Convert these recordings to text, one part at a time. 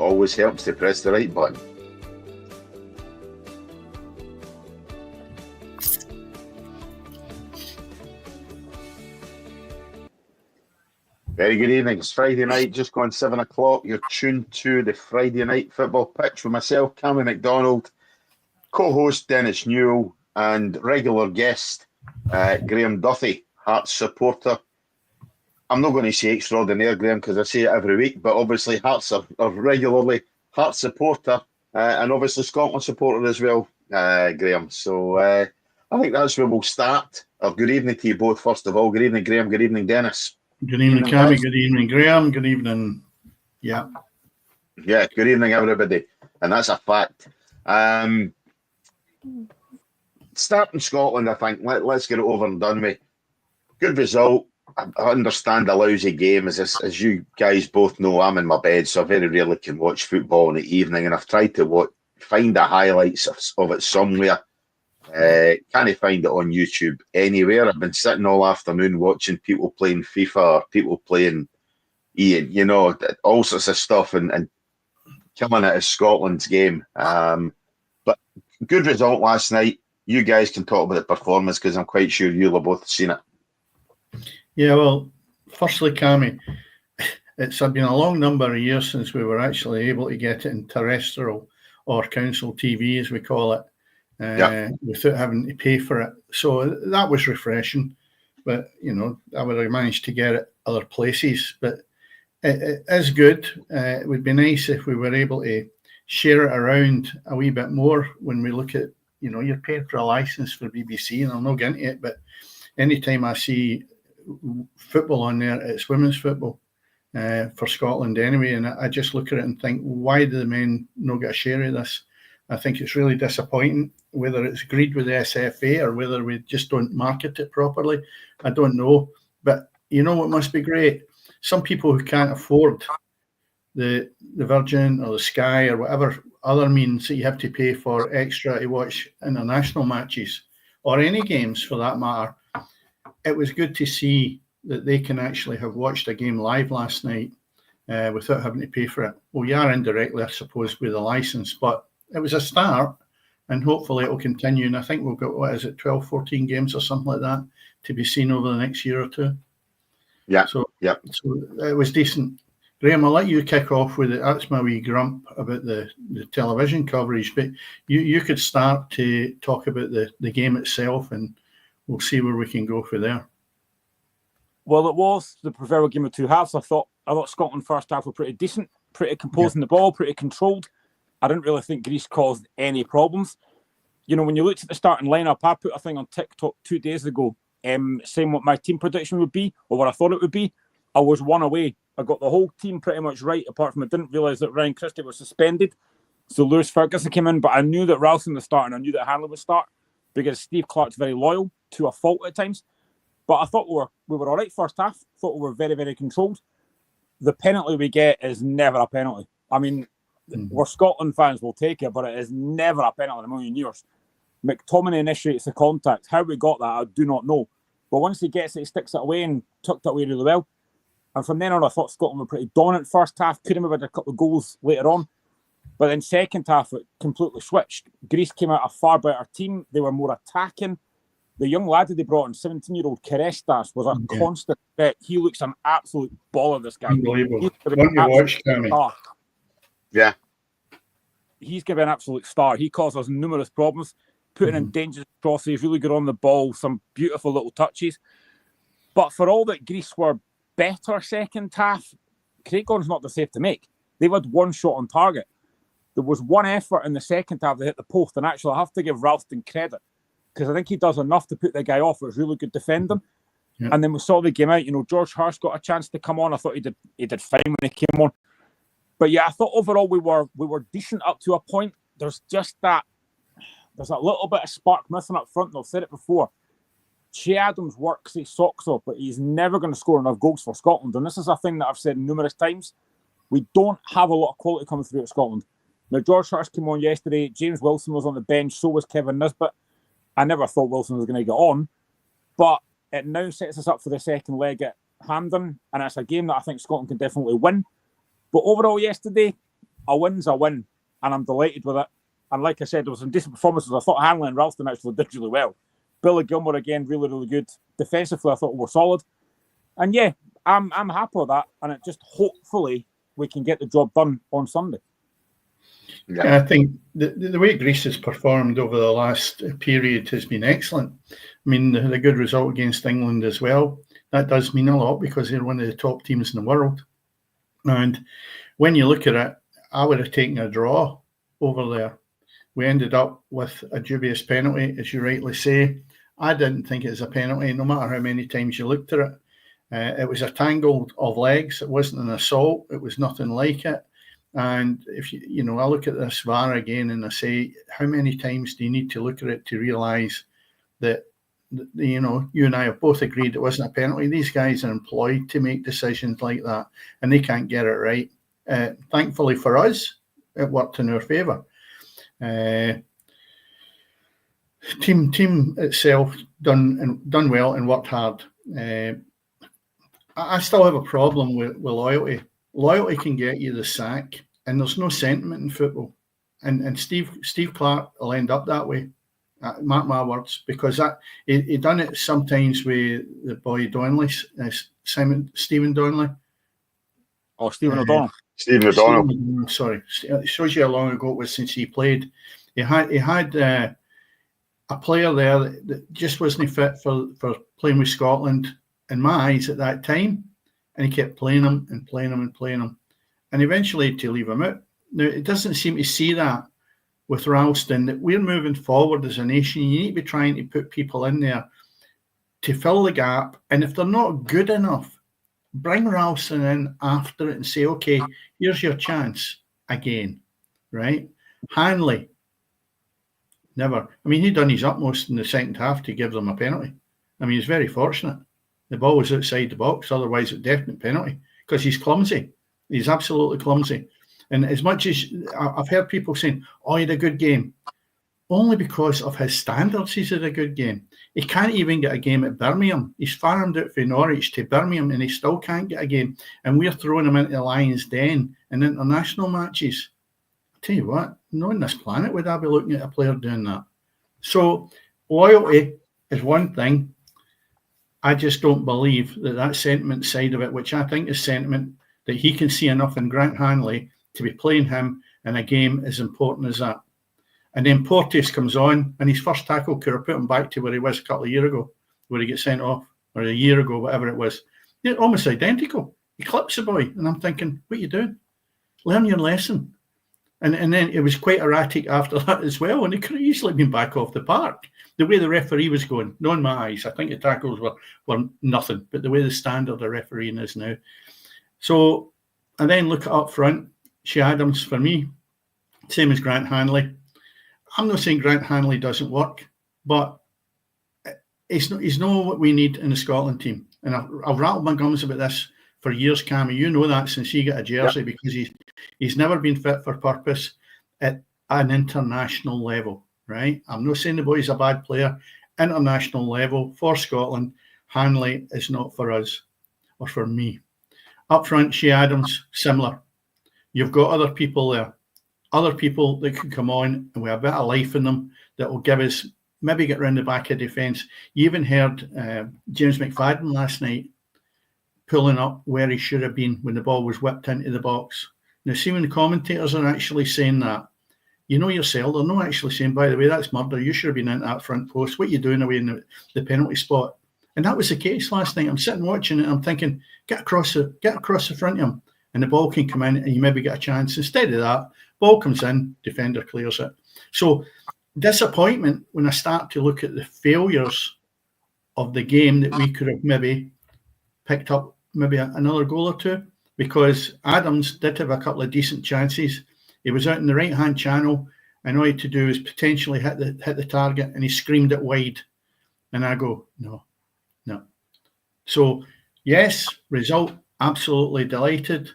always helps to press the right button. Very good evening. It's Friday night, just gone 7 o'clock. You're tuned to the Friday Night Football Pitch with myself, Cammy McDonald, co-host Dennis Newell, and regular guest Graham Duthie, Hearts supporter. I'm not going to say extraordinaire, Graham, because I say it every week, but obviously Hearts are regularly Hearts supporter and obviously Scotland supporter as well, Graham. So I think that's where we'll start. Good evening to you both, first of all. Good evening, Graham. Good evening, Dennis. Good evening, Cammy. Good evening, Graham. Good evening. Yeah, good evening, everybody. And that's a fact. Starting Scotland, I think, let's get it over and done with. Good result. I understand a lousy game. As you guys both know, I'm in my bed, so I very rarely can watch football in the evening, and I've tried to find the highlights of it somewhere. Can't find it on YouTube anywhere. I've been sitting all afternoon watching people playing FIFA or people playing all sorts of stuff and coming at Scotland's game. But good result last night. You guys can talk about the performance because I'm quite sure you'll have both seen it. Yeah, well, firstly, Cammy, it's been a long number of years since we were actually able to get it in terrestrial or council TV, as we call it. Without having to pay for it. So that was refreshing. But, I would have managed to get it other places. But it is good. It would be nice if we were able to share it around a wee bit more when we look at, you're paying for a license for BBC, and I'm not getting it, but anytime I see football on there, it's women's football for Scotland anyway. And I just look at it and think, why do the men not get a share of this? I think it's really disappointing, whether it's agreed with the SFA or whether we just don't market it properly. I don't know. But you know what must be great? Some people who can't afford the Virgin or the Sky or whatever other means that you have to pay for extra to watch international matches or any games for that matter, it was good to see that they can actually have watched a game live last night without having to pay for it. Well, you are indirectly, I suppose, with a license, but it was a start, and hopefully it will continue. And I think we've got, 12, 14 games or something like that to be seen over the next year or two. Yeah. So it was decent. Graham, I'll let you kick off with it. That's my wee grump about the television coverage. But you could start to talk about the game itself, and we'll see where we can go from there. Well, it was the proverbial game of two halves. I thought Scotland first half were pretty decent, pretty composing the ball, pretty controlled. I didn't really think Greece caused any problems. When you looked at the starting lineup, I put a thing on TikTok 2 days ago saying what my team prediction would be or what I thought it would be. I was one away. I got the whole team pretty much right, apart from I didn't realise that Ryan Christie was suspended. So Lewis Ferguson came in, but I knew that Ralston would start and I knew that Hanlon would start because Steve Clark's very loyal to a fault at times. But I thought we were all right first half. Thought we were very, very controlled. The penalty we get is never a penalty. I mean, we're Scotland fans, will take it, but it is never a penalty in a million years. McTominay initiates the contact. How we got that, I do not know. But once he gets it, he sticks it away and tucked it away really well. And from then on, I thought Scotland were pretty dominant first half. Could have had a couple of goals later on. But then second half, it completely switched. Greece came out a far better team. They were more attacking. The young lad that they brought in, 17-year-old Kerestas, was a constant threat. He looks an absolute baller, this guy. Unbelievable. Don't you watch, Cammy? Yeah. He's going to be an absolute star. He caused us numerous problems, putting in dangerous crosses, really good on the ball, some beautiful little touches. But for all that Greece were better second half, Craig Gordon's not the save to make. They've had one shot on target. There was one effort in the second half that hit the post, and actually I have to give Ralston credit because I think he does enough to put the guy off. It was really good defending. Yeah. And then we saw the game out. George Hurst got a chance to come on. I thought he did fine when he came on. But yeah, I thought overall we were decent up to a point. There's just that little bit of spark missing up front. And I've said it before. Che Adams works his socks off, but he's never going to score enough goals for Scotland. And this is a thing that I've said numerous times. We don't have a lot of quality coming through at Scotland. Now, George Hurst came on yesterday. James Wilson was on the bench. So was Kevin Nisbet. I never thought Wilson was going to get on. But it now sets us up for the second leg at Hampden. And it's a game that I think Scotland can definitely win. But overall yesterday, a win's a win, and I'm delighted with it. And like I said, there was some decent performances. I thought Hanley and Ralston actually did really well. Billy Gilmore again, really, really good. Defensively, I thought we were solid. And yeah, I'm happy with that. And it just hopefully we can get the job done on Sunday. Yeah, I think the way Greece has performed over the last period has been excellent. I mean, the good result against England as well. That does mean a lot because they're one of the top teams in the world. And when you look at it, I would have taken a draw over there. We ended up with a dubious penalty, as you rightly say. I didn't think it was a penalty, no matter how many times you looked at it. It was a tangle of legs. It wasn't an assault. It was nothing like it. And if I look at this VAR again and I say, how many times do you need to look at it to realise that, you and I have both agreed it wasn't a penalty. These guys are employed to make decisions like that, and they can't get it right. Thankfully for us, it worked in our favour. Team itself done well and worked hard. I still have a problem with loyalty. Loyalty can get you the sack, and there's no sentiment in football. And Steve Clarke will end up that way. Mark my words, because he done it sometimes with the boy Donnelly, Stephen Donnelly. Oh, Stephen O'Donnell. Stephen O'Donnell. Sorry, it shows you how long ago it was since he played. He had a player there that just wasn't fit for playing with Scotland in my eyes at that time, and he kept playing him and playing him and playing him, and eventually to leave him out. Now it doesn't seem to see that with Ralston, that we're moving forward as a nation. You need to be trying to put people in there to fill the gap, and if they're not good enough, bring Ralston in after it and say, okay, here's your chance again, right? Hanley, never. I mean, he done his utmost in the second half to give them a penalty. I mean, he's very fortunate. The ball was outside the box, otherwise it's a definite penalty, because he's clumsy. He's absolutely clumsy. And as much as I've heard people saying, oh, he had a good game, only because of his standards, he's had a good game. He can't even get a game at Birmingham. He's farmed out from Norwich to Birmingham and he still can't get a game. And we're throwing him into the Lions' Den in international matches. I tell you what, no on this planet would I be looking at a player doing that. So loyalty is one thing. I just don't believe that sentiment side of it, which I think is sentiment, that he can see enough in Grant Hanley to be playing him in a game as important as that. And then Porteous comes on, and his first tackle could have put him back to where he was a couple of years ago, where he gets sent off, or a year ago, whatever it was. They're almost identical. He clips the boy, and I'm thinking, what are you doing? Learn your lesson. And then it was quite erratic after that as well, and he could have easily been back off the park. The way the referee was going, not in my eyes, I think the tackles were nothing, but the way the standard of refereeing is now. So, and then look up front, Shea Adams for me, same as Grant Hanley. I'm not saying Grant Hanley doesn't work, but he's not what we need in the Scotland team. And I've rattled my gums about this for years, Cammy. You know that since he got a jersey, yep. Because he's never been fit for purpose at an international level, right? I'm not saying the boy's a bad player. International level for Scotland, Hanley is not for us or for me. Up front, Shea Adams, similar. You've got other people there. Other people that can come on and we have a bit of life in them that will give us, maybe get round the back of defence. You even heard James McFadden last night pulling up where he should have been when the ball was whipped into the box. Now, see when the commentators are actually saying that, you know yourself, they're not actually saying, by the way, that's murder. You should have been in that front post. What are you doing away in the penalty spot? And that was the case last night. I'm sitting watching it and I'm thinking, get across the front of him and the ball can come in and you maybe get a chance. Instead of that, ball comes in, defender clears it. So disappointment when I start to look at the failures of the game that we could have maybe picked up maybe another goal or two, because Adams did have a couple of decent chances. He was out in the right-hand channel and all he had to do is potentially hit the target and he screamed it wide. And I go, no. So yes, result, absolutely delighted.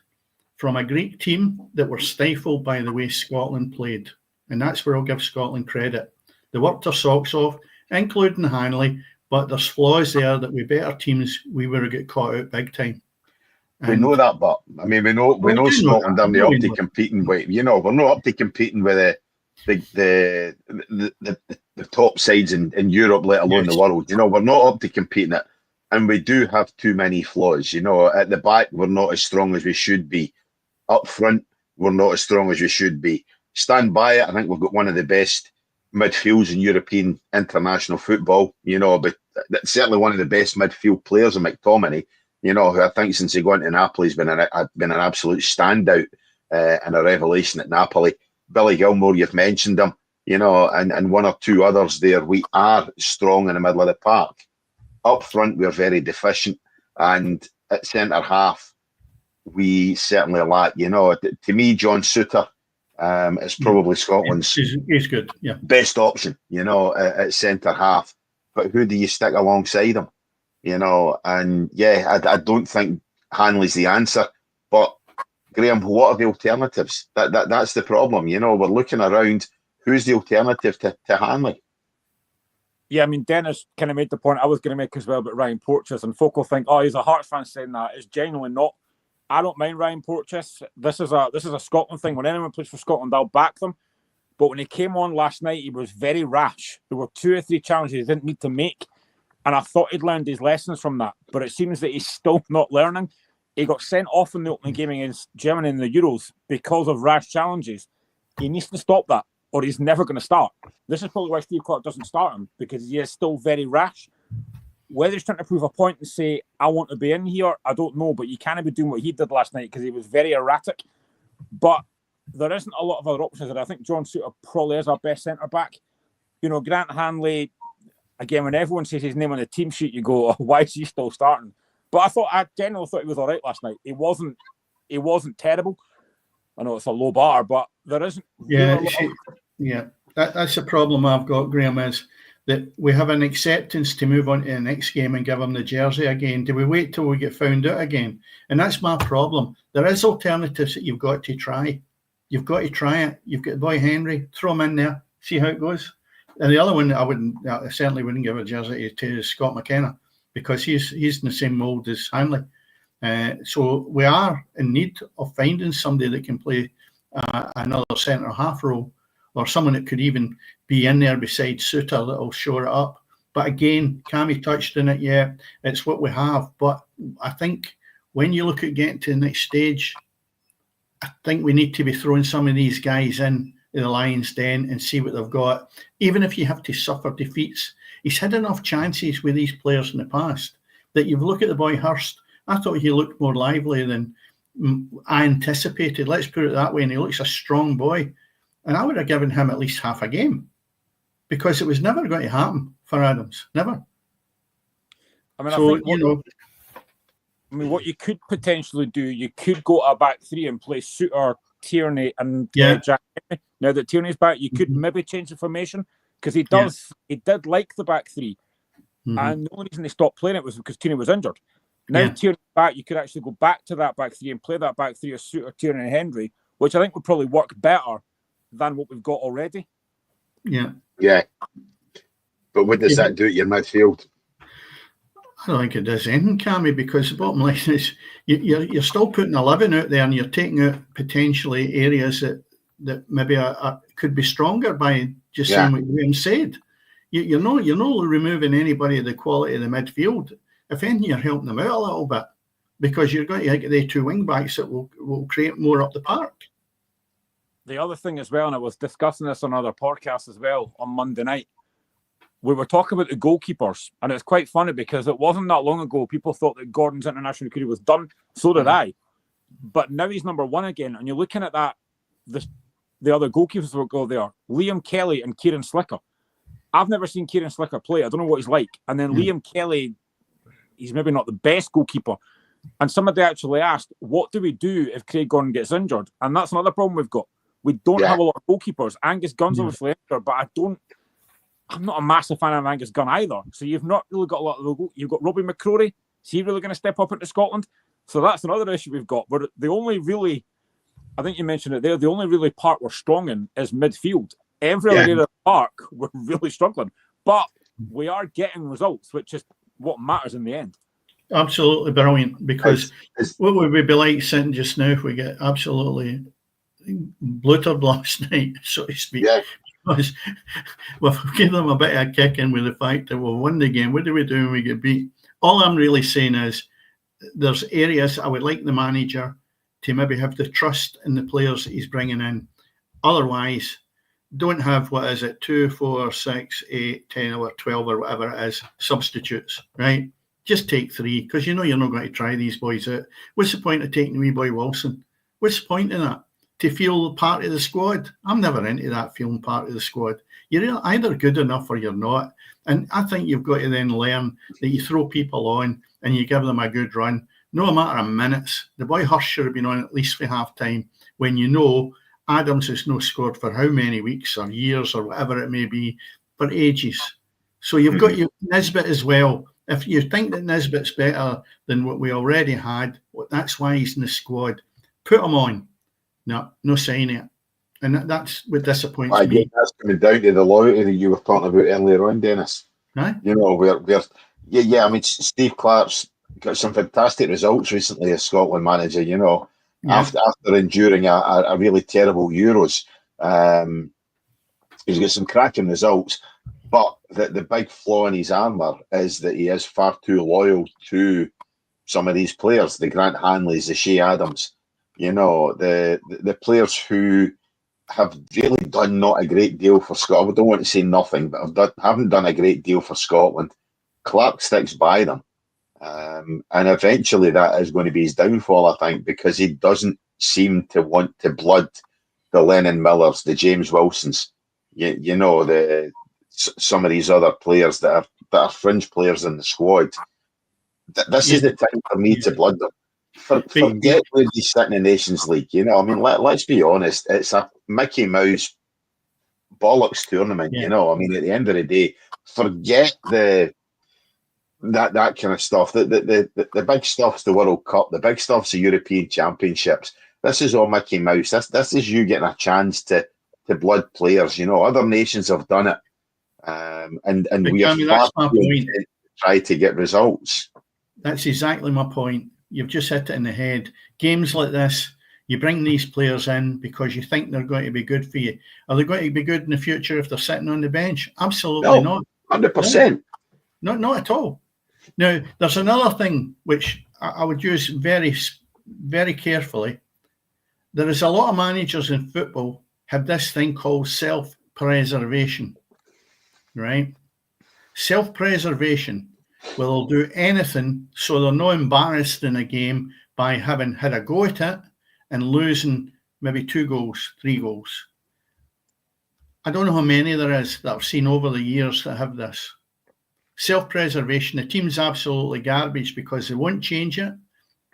From a Greek team that were stifled by the way Scotland played. And that's where I'll give Scotland credit. They worked their socks off, including Hanley, but there's flaws there that with better teams, we would have got caught out big time. We know that, but I mean, we know Scotland aren't up to competing with. We're not up to competing with the top sides in Europe, let alone the world. We're not up to competing it, and we do have too many flaws. At the back, we're not as strong as we should be. Up front, we're not as strong as we should be. Stand by it. I think we've got one of the best midfields in European international football. But that's certainly one of the best midfield players in McTominay. Who I think since he got into Napoli has been an absolute standout and a revelation at Napoli. Billy Gilmore, you've mentioned him, and one or two others there. We are strong in the middle of the park. Up front, we're very deficient, and at centre half, we certainly lack. To me, John Souttar is probably Scotland's he's good, best option. At centre half, but who do you stick alongside him? And I don't think Hanley's the answer. But Graham, what are the alternatives? That's the problem. We're looking around. Who's the alternative to Hanley? Yeah, I mean, Dennis kind of made the point I was going to make as well about Ryan Porteous, and folk will think, oh, he's a Hearts fan saying that. It's genuinely not. I don't mind Ryan Porteous. This is a Scotland thing. When anyone plays for Scotland, I'll back them. But when he came on last night, he was very rash. There were 2 or 3 challenges he didn't need to make. And I thought he'd learned his lessons from that. But it seems that he's still not learning. He got sent off in the opening game against Germany in the Euros because of rash challenges. He needs to stop that, or he's never going to start. This is probably why Steve Clarke doesn't start him, because he is still very rash. Whether he's trying to prove a point and say, I want to be in here, I don't know. But you can't be doing what he did last night because he was very erratic. But there isn't a lot of other options. And I think John Souttar probably is our best centre-back. Grant Hanley... Again, when everyone says his name on the team sheet, you go, oh, why is he still starting? But I generally thought he was all right last night. He wasn't terrible. I know it's a low bar, but there isn't. That's the problem I've got, Graham, is that we have an acceptance to move on to the next game and give him the jersey again. Do we wait till we get found out again? And that's my problem. There is alternatives that you've got to try. You've got to try it. You've got Boy Henry, throw him in there, see how it goes. And the other one I certainly wouldn't give a jersey to is Scott McKenna, because he's in the same mould as Hanley. So we are in need of finding somebody that can play another centre half role, or someone that could even be in there beside Souttar that will shore it up. But again, Cammy touched on it, it's what we have. But I think when you look at getting to the next stage, I think we need to be throwing some of these guys in the Lions' Den and see what they've got. Even if you have to suffer defeats, he's had enough chances with these players in the past that you look at the boy Hurst. I thought he looked more lively than I anticipated. Let's put it that way. And he looks a strong boy. And I would have given him at least half a game, because it was never going to happen for Adams. Never. I mean, what you could potentially do, you could go to a back three and play Souttar, Tierney, and Jack. Now that Tierney's back, you could maybe change the formation, because he did like the back three. And the only reason they stopped playing it was because Tierney was injured. Now Tierney's back, you could actually go back to that back three and play that back three of Souttar, Tierney, and Hendry, which I think would probably work better than what we've got already. Yeah. But what does that do at your midfield? I don't think it does anything, Cammy, because the bottom line is you're still putting 11 out there, and you're taking out potentially areas that maybe could be stronger by just saying what Graham said. You're not removing anybody of the quality of the midfield. If anything, you're helping them out a little bit, because you're going to get the 2 wing backs that will create more up the park. The other thing as well, and I was discussing this on other podcasts as well on Monday night, we were talking about the goalkeepers, and it's quite funny because it wasn't that long ago people thought that Gordon's international career was done. So did I. But now he's number 1 again, and you're looking at that, the other goalkeepers will go there, Liam Kelly and Kieran Slicker. I've never seen Kieran Slicker play. I don't know what he's like. And then Liam Kelly, he's maybe not the best goalkeeper. And somebody actually asked, what do we do if Craig Gordon gets injured? And that's another problem we've got. We don't have a lot of goalkeepers. Angus Gunn's obviously injured, but I'm not a massive fan of Angus Gunn either. So you've not really got a lot of you've got Robbie McCrory. Is he really going to step up into Scotland? So that's another issue we've got. But the only really, I think you mentioned it there, the only really part we're strong in is midfield. Every other area of the park, we're really struggling. But we are getting results, which is what matters in the end. Absolutely brilliant. Because It's- what would we be like sitting just now if we get absolutely bluttered last night, so to speak? yeah, Because we've given them a bit of a kick in with the fact that we'll win the game. What do we do when we get beat? All I'm really saying is there's areas I would like the manager to maybe have the trust in the players that he's bringing in. Otherwise, don't have, what is it, 2, 4, 6, 8, 10 or 12 or whatever it is, substitutes, right? Just take 3, because you know you're not going to try these boys out. What's the point of taking wee boy Wilson? What's the point in that? To feel part of the squad? I'm never into that, feeling part of the squad. You're either good enough or you're not. And I think you've got to then learn that you throw people on and you give them a good run. No matter of minutes. The boy Hurst should have been on at least for half time when you know Adams has not scored for how many weeks or years or whatever it may be, for ages. So you've got your Nisbet as well. If you think that Nisbet's better than what we already had, that's why he's in the squad. Put him on. No signing it. And that's what disappoints me. that's coming down to the loyalty that you were talking about earlier on, Dennis. Right? You know, yeah. I mean, Steve Clark's got some fantastic results recently as Scotland manager. You know, after enduring a really terrible Euros, he's got some cracking results. But the big flaw in his armour is that he is far too loyal to some of these players, the Grant Hanleys, the Shea Adams. You know, the players who have really done not a great deal for Scotland. I don't want to say nothing, but haven't done a great deal for Scotland. Clark sticks by them. And eventually that is going to be his downfall, I think, because he doesn't seem to want to blood the Lennon Millers, the James Wilsons, you know, some of these other players that are fringe players in the squad. This is the time for me to blood them. Forget where he's sitting in Nations League. You know, I mean, let's be honest. It's a Mickey Mouse bollocks tournament. You know, I mean, at the end of the day, forget that kind of stuff. The big stuff's the World Cup. The big stuff's the European Championships. This is all Mickey Mouse. This is you getting a chance to blood players. You know, other nations have done it, and we are far to try to get results. That's exactly my point. You've just hit it in the head. Games like this, you bring these players in because you think they're going to be good for you. Are they going to be good in the future if they're sitting on the bench? Absolutely not. 100%. Not at all. Now, there's another thing which I would use very, very carefully. There is a lot of managers in football have this thing called self-preservation, right? Self-preservation. Well, they'll do anything so they're not embarrassed in a game by having had a go at it and losing maybe 2 goals, 3 goals. I don't know how many there is that I've seen over the years that have this. Self-preservation. The team's absolutely garbage because they won't change it,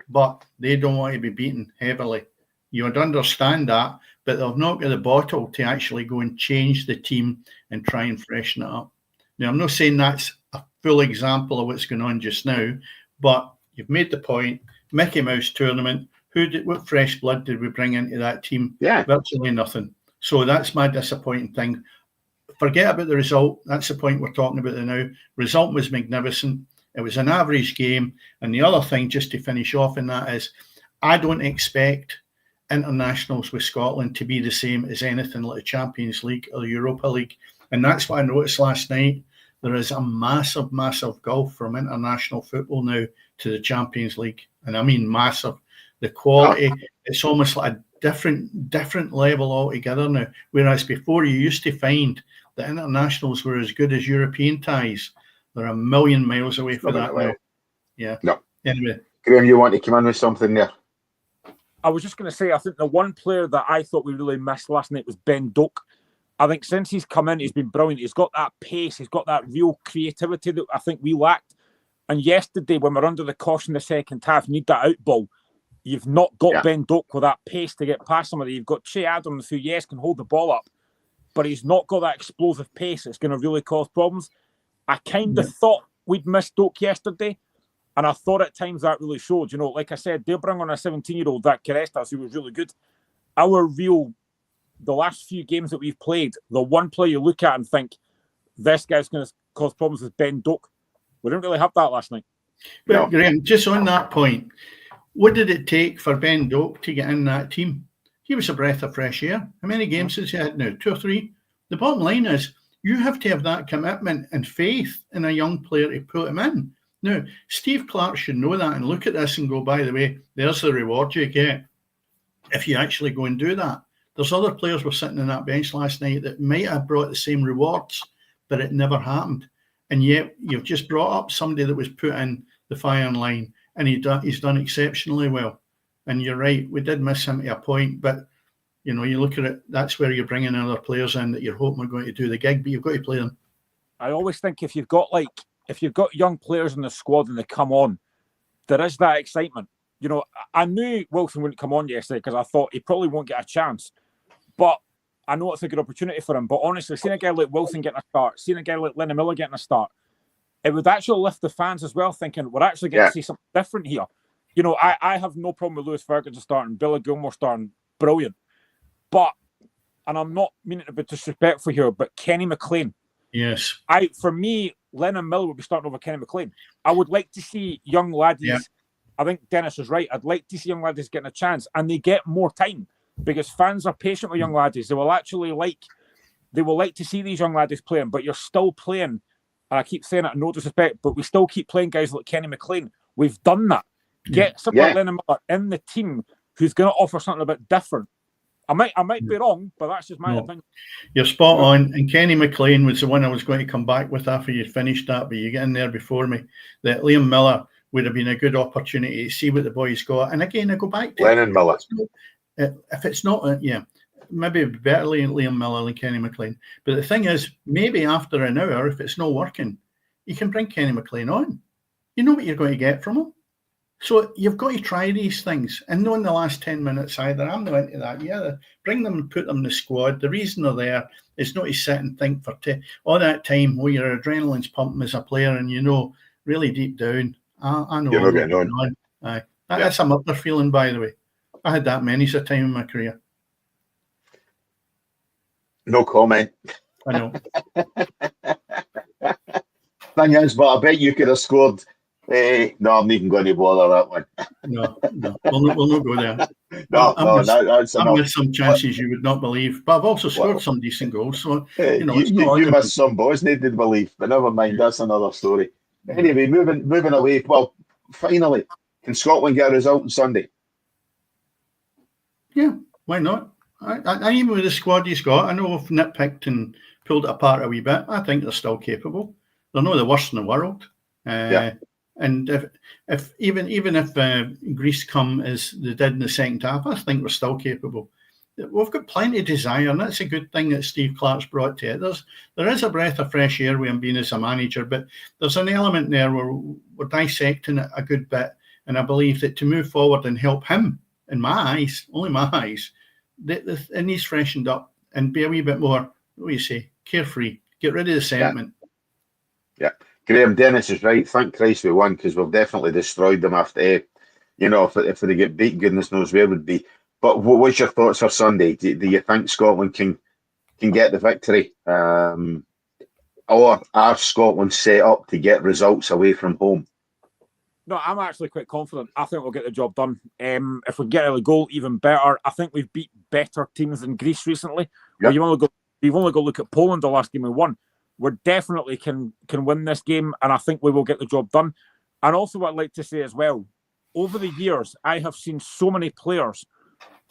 but they don't want to be beaten heavily. You would understand that, but they've not got the bottle to actually go and change the team and try and freshen it up. Now, I'm not saying that's a full example of what's going on just now, but you've made the point. Mickey Mouse tournament. What fresh blood did we bring into that team? Yeah, virtually nothing. So that's my disappointing thing. Forget about the result. That's the point we're talking about now. Result was magnificent. It was an average game. And the other thing, just to finish off in that, is I don't expect internationals with Scotland to be the same as anything like the Champions League or the Europa League. And that's what I noticed last night. There is a massive, massive gulf from international football now to the Champions League. And I mean massive. The quality, it's almost like a different level altogether now. Whereas before you used to find that internationals were as good as European ties. They're a million miles away from that now. Yeah. No. Anyway. Graham, you want to come in with something there? I was just going to say, I think the one player that I thought we really missed last night was Ben Doak. I think since he's come in, he's been brilliant. He's got that pace. He's got that real creativity that I think we lacked. And yesterday, when we're under the caution in the second half, you need that out ball. You've not got Ben Doak with that pace to get past somebody. You've got Shea Adams, who, yes, can hold the ball up, but he's not got that explosive pace that's going to really cause problems. I kind of thought we'd missed Doak yesterday, and I thought at times that really showed. You know, like I said, they'll bring on a 17-year-old, that Carestas, who was really good. The last few games that we've played, the one player you look at and think, this guy's going to cause problems with Ben Doak. We didn't really have that last night. But No. Graham, just on that point, what did it take for Ben Doak to get in that team? He was a breath of fresh air. How many games has he had now? 2 or 3? The bottom line is you have to have that commitment and faith in a young player to put him in. Now, Steve Clark should know that and look at this and go, by the way, there's the reward you get if you actually go and do that. There's other players were sitting on that bench last night that might have brought the same rewards, but it never happened. And yet you've just brought up somebody that was put in the firing line, and he's done exceptionally well. And you're right, we did miss him to a point, but you look at it, that's where you're bringing other players in that you're hoping are going to do the gig, but you've got to play them. I always think if you've got young players in the squad and they come on, there is that excitement. I knew Wilson wouldn't come on yesterday because I thought he probably won't get a chance. But I know it's a good opportunity for him. But honestly, seeing a guy like Wilson getting a start, seeing a guy like Lennon Miller getting a start, it would actually lift the fans as well, thinking we're actually getting to see something different here. I have no problem with Lewis Ferguson starting, Billy Gilmore starting, brilliant. But, and I'm not meaning to be disrespectful here, but Kenny McLean. Yes. For me, Lennon Miller would be starting over Kenny McLean. I would like to see young laddies. Yeah. I think Dennis is right. I'd like to see young laddies getting a chance, and they get more time because fans are patient with young laddies. They will like to see these young laddies playing, but you're still playing. And I keep saying it, no disrespect, but we still keep playing guys like Kenny McLean. We've done that. Get someone like Lennon Miller in the team who's going to offer something a bit different. I might be wrong, but that's just my opinion. You're spot on. And Kenny McLean was the one I was going to come back with after you finished that, but you get in there before me. That Liam Miller would have been a good opportunity to see what the boys got. And again, I go back to Lennon Miller. If it's not, maybe better Liam Miller than Kenny McLean. But the thing is, maybe after an hour, if it's not working, you can bring Kenny McLean on. You know what you're going to get from him. So you've got to try these things. And not in the last 10 minutes either. I'm not into that. Yeah, bring them and put them in the squad. The reason they're there is not to sit and think for all that time where your adrenaline's pumping as a player and really deep down, I know. You're not getting on. Aye. That's a mother feeling, by the way. I had that many's a time in my career. No comment. I know. Thing is, but I bet you could have scored. No, I'm not even going to bother that one. No. We'll not go there. That's I've missed some chances you would not believe, but I've also scored some decent goals. So you missed some boys needed to believe, but never mind. That's another story. Anyway, moving away. Well, finally, can Scotland get a result on Sunday? Yeah, why not? I even with the squad he's got, I know we've nitpicked and pulled it apart a wee bit. I think they're still capable. They're not the worst in the world. And if Greece come as they did in the second half, I think we're still capable. We've got plenty of desire, and that's a good thing that Steve Clark's brought to it. There is a breath of fresh air with him being as a manager, but there's an element there where we're dissecting it a good bit, and I believe that to move forward and help him, in my eyes, only my eyes, it needs freshened up and be a wee bit more, what do you say, carefree. Get rid of the sentiment. Yeah. Graham, Dennis is right. Thank Christ we won, because we've definitely destroyed them after, if they get beat, goodness knows where would be. But what's your thoughts for Sunday? Do you think Scotland can get the victory? Or are Scotland set up to get results away from home? No, I'm actually quite confident. I think we'll get the job done. If we get a goal, even better. I think we've beat better teams than Greece recently. Yep. You've only got to look at Poland the last game we won. We definitely can win this game, and I think we will get the job done. And also what I'd like to say as well, over the years, I have seen so many players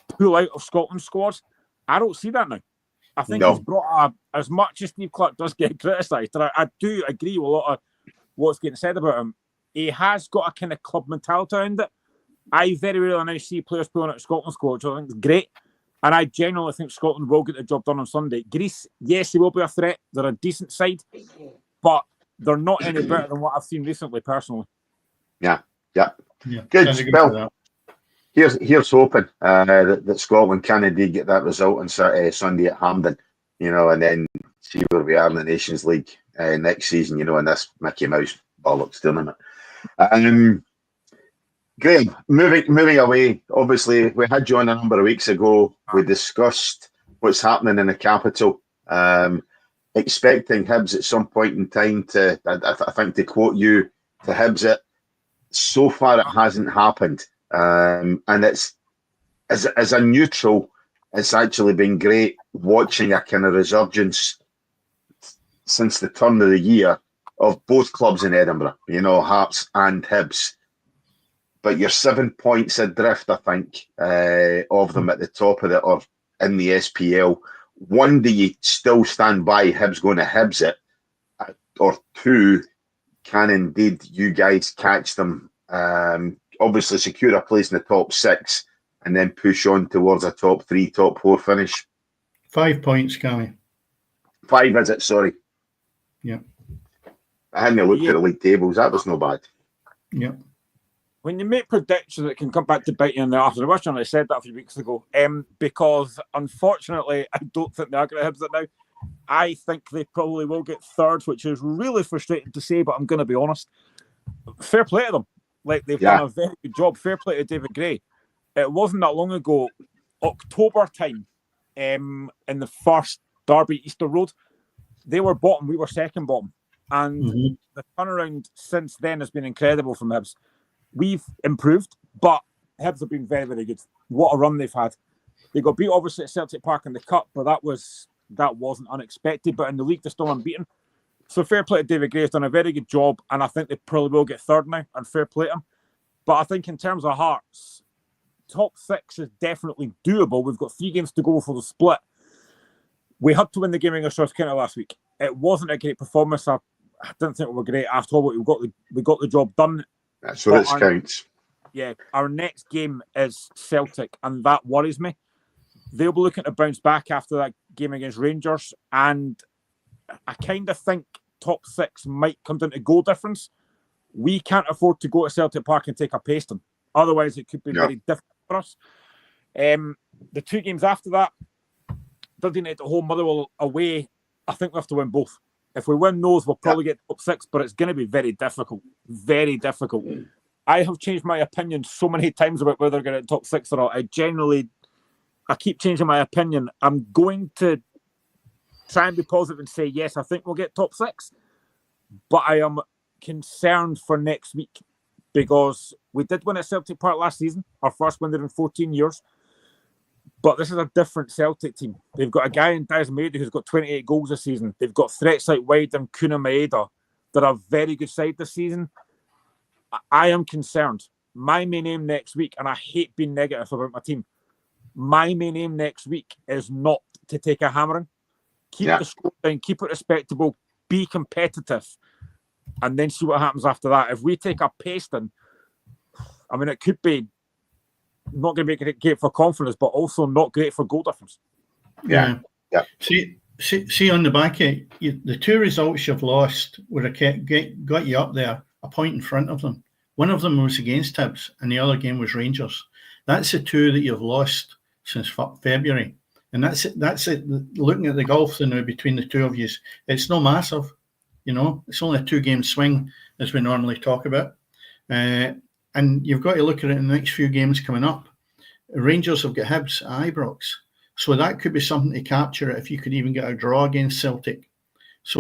pull out of Scotland's squads. I don't see that now. I think he's brought as much as Steve Clark does get criticised, and I do agree with a lot of what's getting said about him. He has got a kind of club mentality around it. I very rarely now see players pulling out of Scotland's squad, which I think is great. And I genuinely think Scotland will get the job done on Sunday. Greece, yes, they will be a threat. They're a decent side, but they're not any better than what I've seen recently, personally. Yeah. Good. Well, here's hoping that Scotland can indeed get that result on Sunday at Hampden, and then see where we are in the Nations League next season, in this Mickey Mouse bollocks tournament. Graham, moving away, obviously, we had you on a number of weeks ago. We discussed what's happening in the capital, expecting Hibs at some point in time to, I think to quote you, to Hibs it, so far it hasn't happened. And it's as a neutral, it's actually been great watching a kind of resurgence since the turn of the year of both clubs in Edinburgh, Hearts and Hibs. But you're 7 points adrift, I think, of them at the top of it or in the SPL. One, do you still stand by Hibs going to Hibs it? Or two, can indeed you guys catch them, obviously secure a place in the top 6 and then push on towards a top 3, top 4 finish? 5 points, Cammy. 5, is it? Sorry. Yeah. I hadn't looked at the league tables. That was no bad. Yeah. When you make predictions, it can come back to bite you in the arse. I wish I said that a few weeks ago. Because unfortunately, I don't think they are going to Hibs it now. I think they probably will get third, which is really frustrating to say, but I'm going to be honest. Fair play to them. Like, they've done a very good job. Fair play to David Gray. It wasn't that long ago, October time, in the first derby, Easter Road, they were bottom, we were second bottom. And the turnaround since then has been incredible from Hibs. We've improved, but Hibs have been very, very good. What a run they've had. They got beat, obviously, at Celtic Park in the Cup, but that wasn't unexpected. But in the league, they're still unbeaten. So fair play to David Gray. He's done a very good job, and I think they probably will get third now, and fair play to him. But I think in terms of Hearts, top 6 is definitely doable. We've got 3 games to go for the split. We had to win the game against Ross County last week. It wasn't a great performance. I didn't think we were great at all, but we got the job done. That's what it counts. Yeah, our next game is Celtic, and that worries me. They'll be looking to bounce back after that game against Rangers, and I kind of think top 6 might come down to goal difference. We can't afford to go to Celtic Park and take a pasting. Otherwise, it could be very difficult for us. The 2 games after that, Dundee United at home, Motherwell away, I think we have to win both. If we win those, we'll probably get top 6, but it's going to be very difficult. Very difficult. I have changed my opinion so many times about whether they're going to get top 6 or not. I keep changing my opinion. I'm going to try and be positive and say, yes, I think we'll get top 6. But I am concerned for next week because we did win at Celtic Park last season, our first win there in 14 years. But this is a different Celtic team. They've got a guy in Daz Maeda who's got 28 goals this season. They've got threats like Wade and Kuna Maeda. They're a very good side this season. I am concerned. My main aim next week, and I hate being negative about my team, my main aim next week is not to take a hammering. Keep the score down, keep it respectable, be competitive, and then see what happens after that. If we take a pasting, I mean, it could be not going to be great for confidence, but also not great for goal difference. Yeah. See on the back of the 2 results you've lost would have got you up there, a point in front of them. One of them was against Hibs, and the other game was Rangers. That's the 2 that you've lost since February, and that's it. Looking at the gulf now between the 2 of you, it's no massive. It's only a 2-game swing as we normally talk about. And you've got to look at it in the next few games coming up. Rangers have got Hibs at Ibrox. So that could be something to capture if you could even get a draw against Celtic. So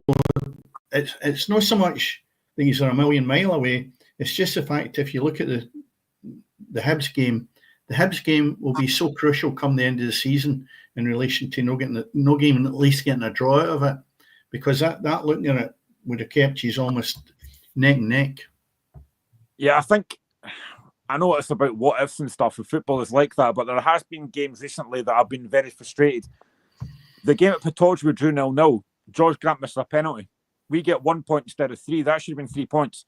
it's not so much these are a million mile away. It's just the fact if you look at the Hibs game, the Hibs game will be so crucial come the end of the season in relation to no game and at least getting a draw out of it. Because that looking at it would have kept you almost neck and neck. Yeah, I know it's about what ifs and stuff, and football is like that, but there has been games recently that I've been very frustrated. The game at Pataudry we drew 0-0. George Grant missed a penalty. We get 1 point instead of 3. That should have been 3 points.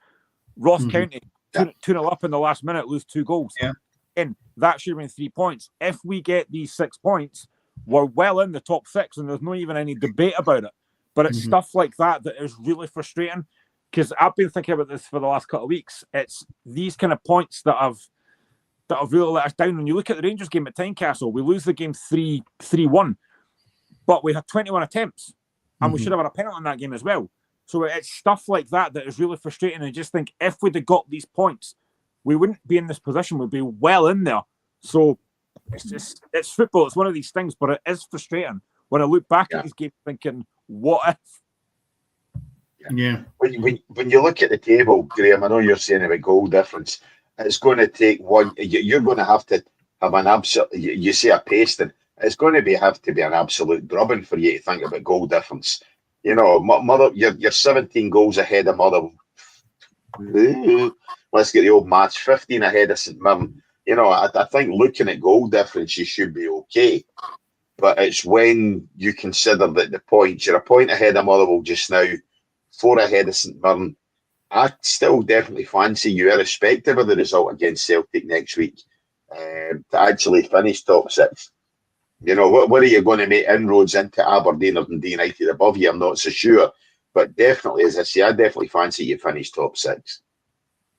Ross County, 2-0 up in the last minute, lose 2 goals. Yeah. And that should have been 3 points. If we get these 6 points, we're well in the top 6, and there's not even any debate about it. But it's stuff like that is really frustrating. Because I've been thinking about this for the last couple of weeks. It's these kind of points that have really let us down. When you look at the Rangers game at Tynecastle, we lose the game 3-1, but we had 21 attempts, and we should have had a penalty in that game as well. So it's stuff like that is really frustrating. I just think if we'd have got these points, we wouldn't be in this position. We'd be well in there. So it's football. It's one of these things, but it is frustrating when I look back at these games thinking, what if? Yeah. When you look at the table, Graham, I know you're saying about goal difference. It's going to take one. You're going to have an absolute. You say a pasting. It's going to have to be an absolute drubbing for you to think about goal difference. You know, Mother, you're 17 goals ahead of Mother. Let's get the old match. 15 ahead of St Mirren. You know, I think looking at goal difference, you should be okay. But it's when you consider that the points, you're a point ahead of Motherwell just now, 4 ahead of St Mirren. I still definitely fancy you, irrespective of the result against Celtic next week, to actually finish top 6. You know, what are you going to make inroads into Aberdeen or Dundee United above you? I'm not so sure. But definitely, as I say, I definitely fancy you finish top 6.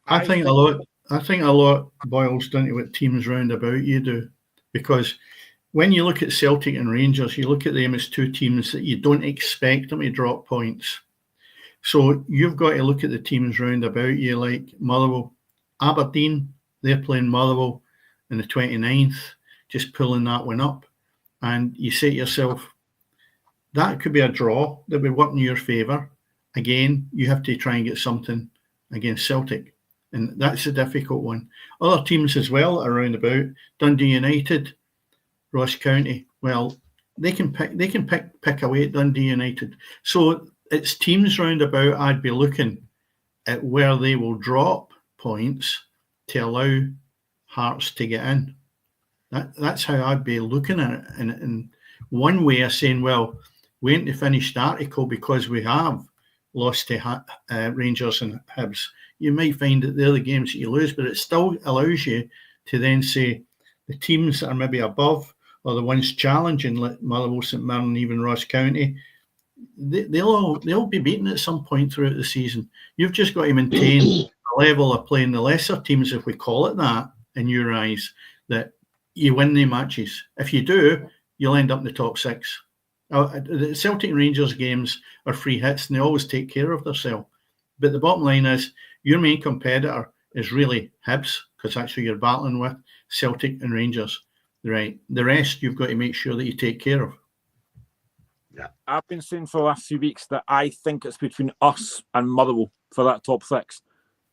I think a lot boils down to what teams round about you do. Because when you look at Celtic and Rangers, you look at them as two teams that you don't expect them to drop points. So you've got to look at the teams round about you, like Motherwell. Aberdeen, they're playing Motherwell on the 29th, just pulling that one up. And you say to yourself, that could be a draw that would work in your favour. Again, you have to try and get something against Celtic. And that's a difficult one. Other teams as well around about, Dundee United, Ross County, well, they can pick away at Dundee United. So it's teams round about I'd be looking at where they will drop points to allow Hearts to get in. That's how I'd be looking at it. And one way of saying, well, we ain't to finish the article because we have lost to Rangers and Hibs. You might find that they're the games that you lose, but it still allows you to then say the teams that are maybe above or the ones challenging, like Motherwell, St Mirren, even Ross County, they'll be beaten at some point throughout the season. You've just got to maintain a level of playing the lesser teams, if we call it that, in your eyes, that you win the matches. If you do, you'll end up in the top 6. The Celtic and Rangers games are free hits and they always take care of themselves. But the bottom line is your main competitor is really Hibs, because that's who you're battling with, Celtic and Rangers. Right. The rest you've got to make sure that you take care of. Yeah. I've been saying for the last few weeks that I think it's between us and Motherwell for that top 6.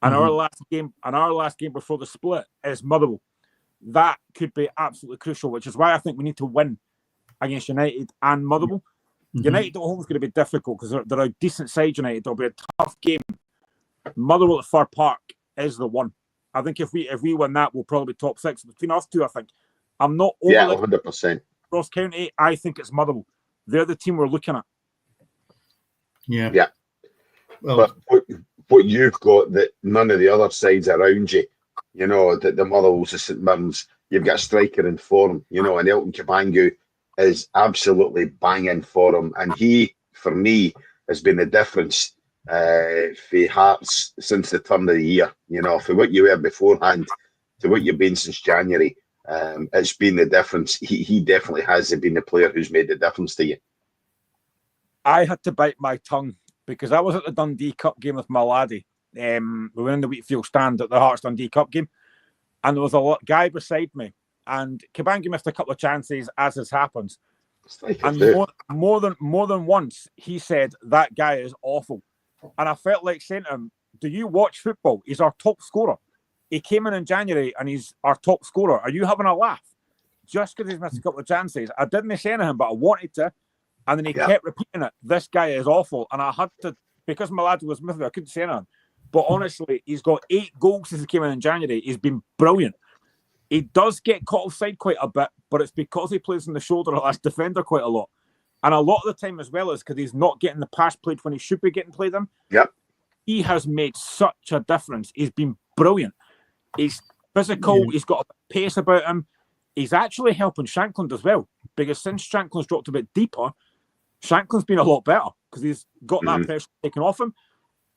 And our last game before the split is Motherwell. That could be absolutely crucial, which is why I think we need to win against United and Motherwell. United at home is going to be difficult because they're a decent side. United, it'll be a tough game. Motherwell at Fir Park is the one. I think if we win that, we'll probably be top 6 between us two. I think. I'm not over 100%. Ross County. I think it's Motherwell. They're the team we're looking at. Yeah. Well, but what you've got that none of the other sides around you, you know, the Motherwells, the St Mirrens, you've got a striker in form, you know, and Elton Kabangu is absolutely banging for him. And he, for me, has been the difference for Hearts since the turn of the year. You know, for what you were beforehand to what you've been since January, it's been the difference. He definitely has been the player who's made the difference to you. I had to bite my tongue because I was at the Dundee Cup game with my laddie. We were in the Wheatfield stand at the Hearts Dundee Cup game, and there was a guy beside me, and Kabangu missed a couple of chances, as has happened. And more than once, he said that guy is awful, and I felt like saying to him, "Do you watch football? He's our top scorer. He came in January, and he's our top scorer. Are you having a laugh? Just because he's missed a couple of chances?" I didn't say to him, but I wanted to, and then he kept repeating it. This guy is awful, and I had to, because my lad was with me, I couldn't say anything. But honestly, he's got 8 goals since he came in January. He's been brilliant. He does get caught offside quite a bit, but it's because he plays on the shoulder of last defender quite a lot. And a lot of the time as well is because he's not getting the pass played when he should be getting played in. Yep. He has made such a difference. He's been brilliant. He's physical. He's got a pace about him. He's actually helping Shankland as well, because since Shankland's dropped a bit deeper, Shankland's been a lot better because he's got that pressure taken off him.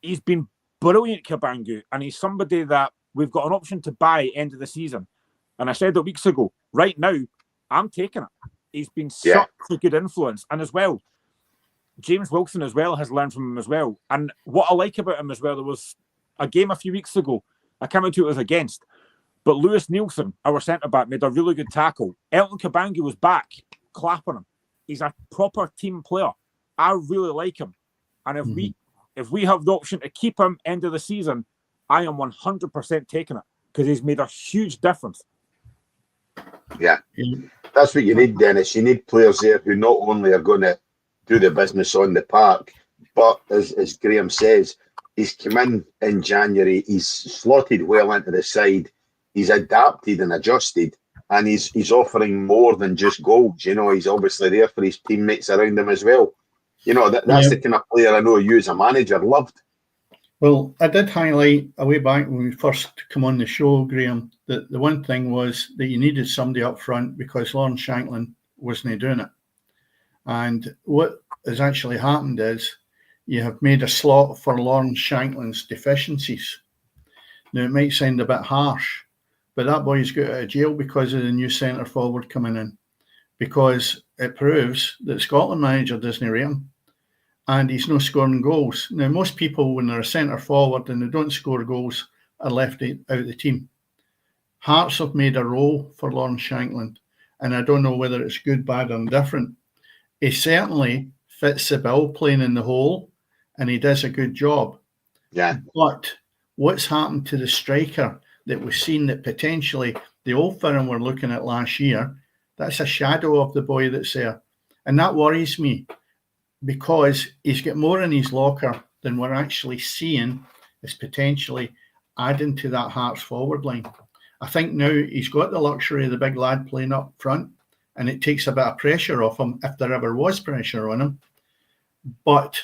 He's been brilliant, Kabangu, and he's somebody that we've got an option to buy end of the season. And I said it weeks ago, right now, I'm taking it. He's been such a good influence. And as well, James Wilson as well has learned from him as well. And what I like about him as well, there was a game a few weeks ago, I can't remember who it was against, but Lewis Nielsen, our centre-back, made a really good tackle. Elton Kabangu was back, clapping him. He's a proper team player. I really like him. And if we If we have the option to keep him end of the season, I am 100% taking it because he's made a huge difference. Yeah, that's what you need, Dennis. You need players there who not only are going to do the business on the park, but as Graham says, he's come in January, he's slotted well into the side, he's adapted and adjusted, and he's offering more than just goals. You know, he's obviously there for his teammates around him as well. You know, that's the kind of player I know you as a manager loved. Well, I did highlight a way back when we first come on the show, Graham, that the one thing was that you needed somebody up front because Lawrence Shanklin wasn't doing it. And what has actually happened is you have made a slot for Lawrence Shanklin's deficiencies. Now, it might sound a bit harsh, but that boy's got out of jail because of the new centre forward coming in, because it proves that Scotland manager doesn't rate him. And he's not scoring goals. Now, most people, when they're a centre forward and they don't score goals, are left out of the team. Hearts have made a role for Lawrence Shanklin, and I don't know whether it's good, bad, or indifferent. He certainly fits the bill playing in the hole, and he does a good job. Yeah. But what's happened to the striker that we've seen that potentially the old firm we're looking at last year, that's a shadow of the boy that's there. And that worries me, because he's got more in his locker than we're actually seeing as potentially adding to that Hearts forward line. I think now he's got the luxury of the big lad playing up front, and it takes a bit of pressure off him if there ever was pressure on him. But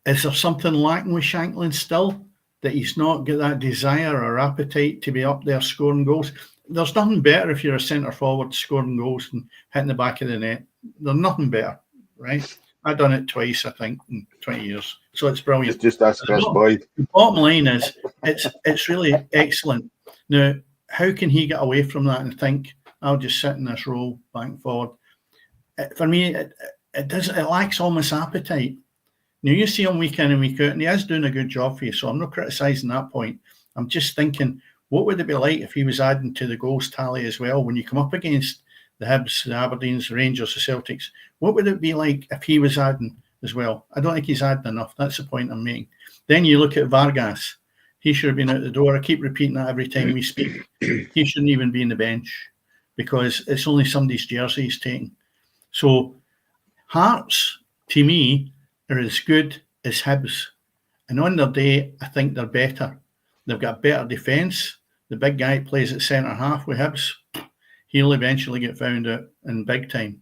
is there something lacking with Shanklin still, that he's not got that desire or appetite to be up there scoring goals? There's nothing better if you're a centre forward scoring goals and hitting the back of the net. There's nothing better. Right, I've done it twice, I think, in 20 years. So it's brilliant. Just ask Chris Boyd. The bottom line is, it's really excellent. Now, how can he get away from that and think, I'll just sit in this role back and forward? For me, it lacks almost appetite. Now, you see him week in and week out, and he is doing a good job for you, so I'm not criticising that point. I'm just thinking, what would it be like if he was adding to the goals tally as well when you come up against the Hibs, the Aberdeens, the Rangers, the Celtics? What would it be like if he was adding as well? I don't think he's adding enough. That's the point I'm making. Then you look at Vargas. He should have been out the door. I keep repeating that every time we speak. He shouldn't even be in the bench because it's only somebody's jersey he's taking. So Hearts, to me, are as good as Hibs. And on their day, I think they're better. They've got better defence. The big guy plays at centre half with Hibs. He'll eventually get found out in big time.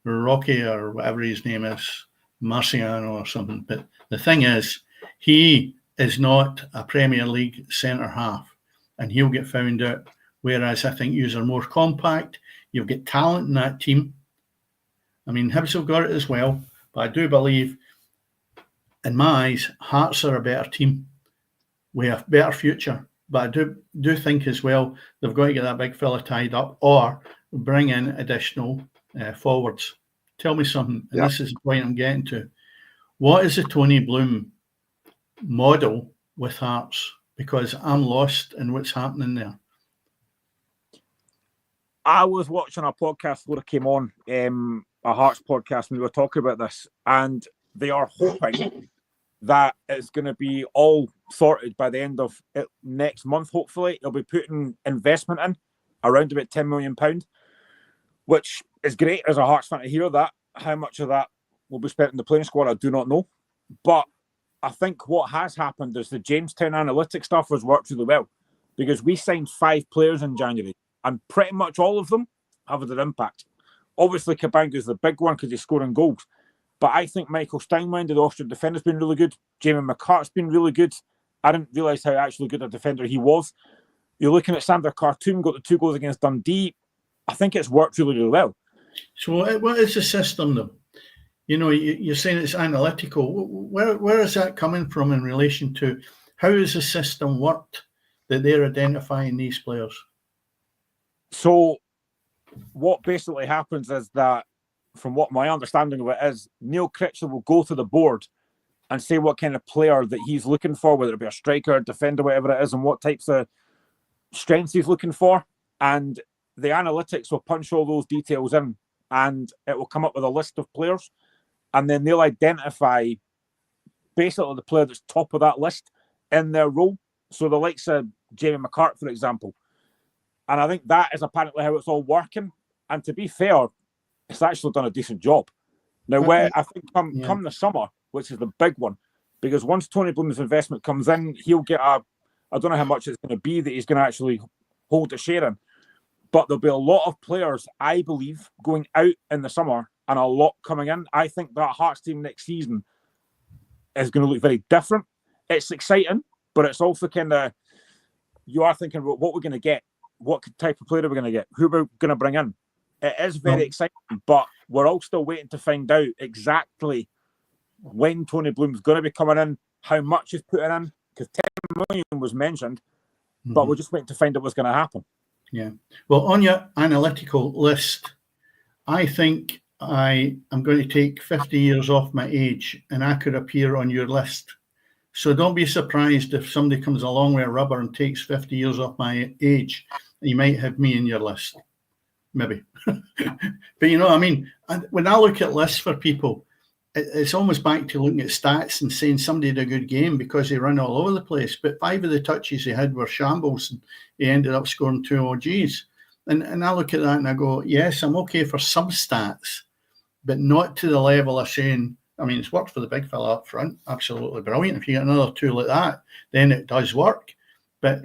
Rocky or whatever his name is, Marciano or something. But the thing is, he is not a Premier League centre half, and he'll get found out. Whereas I think you are more compact. You've got talent in that team. I mean, Hibs have got it as well, but I do believe, in my eyes, Hearts are a better team. We have a better future. But I do think as well, they've got to get that big fella tied up or bring in additional forwards. Tell me something, and this is the point I'm getting to. What is the Tony Bloom model with Hearts? Because I'm lost in what's happening there. I was watching a podcast before it came on, a Hearts podcast, and we were talking about this, and they are hoping that it's going to be all sorted by the end of next month, hopefully. They'll be putting investment in, around about £10 million, which is great as a Hearts fan to hear that. How much of that will be spent in the playing squad, I do not know. But I think what has happened is the Jamestown analytics stuff has worked really well, because we signed 5 players in January, and pretty much all of them have had an impact. Obviously, Kabanga's the big one because he's scoring goals. But I think Michael Steinwender, the Austrian defender, has been really good. Jamie McCart's been really good. I didn't realise how actually good a defender he was. You're looking at Sander Khartoum, got the 2 goals against Dundee. I think it's worked really, really well. So what is the system, though? You know, you're saying it's analytical. Where is that coming from in relation to how is the system worked that they're identifying these players? So what basically happens is that, from what my understanding of it is, Neil Critchley will go to the board and say what kind of player that he's looking for, whether it be a striker, defender, whatever it is, and what types of strengths he's looking for. And the analytics will punch all those details in, and it will come up with a list of players. And then they'll identify basically the player that's top of that list in their role. So the likes of Jamie McCart, for example. And I think that is apparently how it's all working. And to be fair, it's actually done a decent job. Now, where I think come the summer, which is the big one, because once Tony Bloom's investment comes in, he'll get I don't know how much it's going to be that he's going to actually hold a share in, but there'll be a lot of players, I believe, going out in the summer and a lot coming in. I think that Hearts team next season is going to look very different. It's exciting, but it's also kind of, you are thinking about what we're going to get, what type of player are we going to get, who we're going to bring in. It is very exciting, but we're all still waiting to find out exactly when Tony Bloom's going to be coming in, how much he's putting in, because 10 million was mentioned, but we're just waiting to find out what's going to happen. Yeah. Well, on your analytical list, I think I am going to take 50 years off my age and I could appear on your list. So don't be surprised if somebody comes along with a rubber and takes 50 years off my age. You might have me in your list. Maybe. But you know what I mean? When I look at lists for people, it's almost back to looking at stats and saying somebody did a good game because they run all over the place. But 5 of the touches he had were shambles and he ended up scoring 2 OGs. And I look at that and I go, yes, I'm okay for some stats, but not to the level of saying, I mean, it's worked for the big fella up front. Absolutely brilliant. If you get another 2 like that, then it does work. But,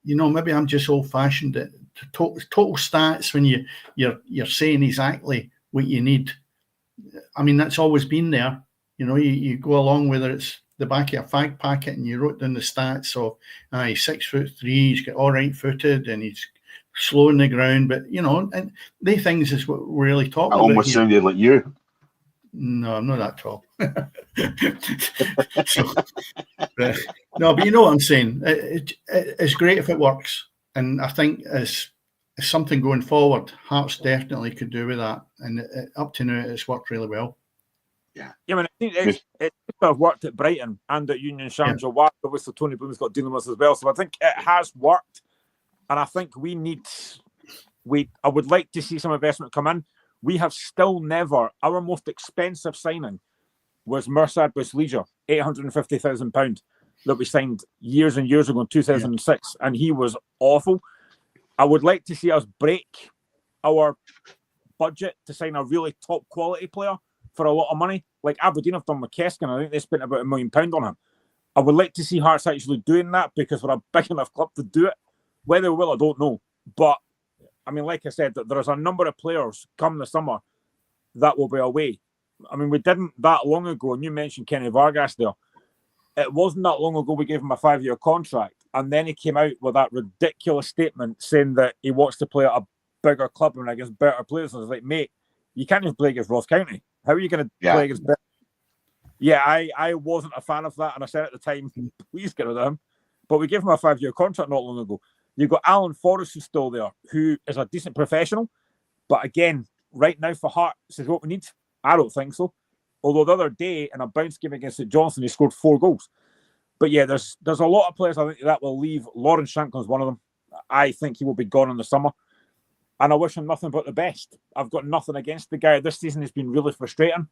you know, maybe I'm just old-fashioned at total stats when you're saying exactly what you need. I mean, that's always been there. You know, you go along whether it's the back of a fag packet and you wrote down the stats of he's 6'3", he's got all right footed and he's slow in the ground. But, you know, and they things is what we're really talking about. Almost sounded like you. No, I'm not that tall. No, but you know what I'm saying. It's great if it works. And I think as something going forward, Hearts definitely could do with that. And up to now, it's worked really well. Yeah, I mean, I think it's worked at Brighton and at Union Shamrock. Yeah. Obviously, Tony Bloom's got dealing with as well. So I think it has worked. And I think I would like to see some investment come in. We have still never, our most expensive signing was Mirsad Bousleja, £850,000 that we signed years and years ago in 2006. And he was awful. I would like to see us break our budget to sign a really top quality player for a lot of money. Like Aberdeen have done with Keskin. I think they spent about £1 million on him. I would like to see Hearts actually doing that because we're a big enough club to do it. Whether we will, I don't know. But, I mean, like I said, there's a number of players come the summer that will be away. I mean, we didn't that long ago, and you mentioned Kenny Vargas there. It wasn't that long ago we gave him a 5-year contract, and then he came out with that ridiculous statement saying that he wants to play at a bigger club and against better players. And I was like, mate, you can't even play against Ross County. How are you going to play against better? Yeah, I wasn't a fan of that, and I said at the time, please get rid of him. But we gave him a 5-year contract not long ago. You've got Alan Forrest who's still there, who is a decent professional. But again, right now for Hearts is what we need. I don't think so. Although the other day in a bounce game against St Johnstone, he scored 4 goals. But yeah, there's a lot of players I think that will leave. Lawrence Shanklin's one of them. I think he will be gone in the summer. And I wish him nothing but the best. I've got nothing against the guy. This season has been really frustrating.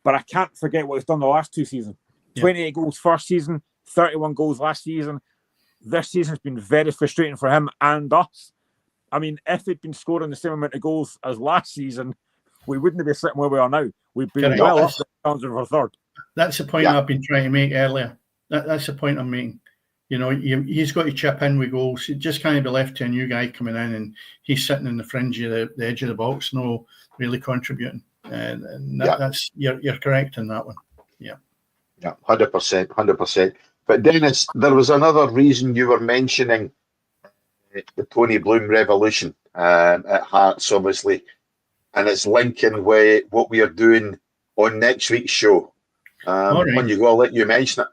But I can't forget what he's done the last 2 seasons. 28 goals first season, 31 goals last season. This season's been very frustrating for him and us. I mean, if he'd been scoring the same amount of goals as last season, we wouldn't be sitting where we are now. We'd be well up the challenge for third. That's the point I've been trying to make earlier. That's the point I'm making. You know, he's got to chip in with goals. He just can't be left to a new guy coming in and he's sitting in the fringe of the edge of the box, no really contributing. And that's you're correct in that one. Yeah, 100%. But Dennis, there was another reason you were mentioning the Tony Bloom revolution at Hearts, obviously, and it's linking with what we are doing on next week's show. Right. When you go, I'll let you mention it.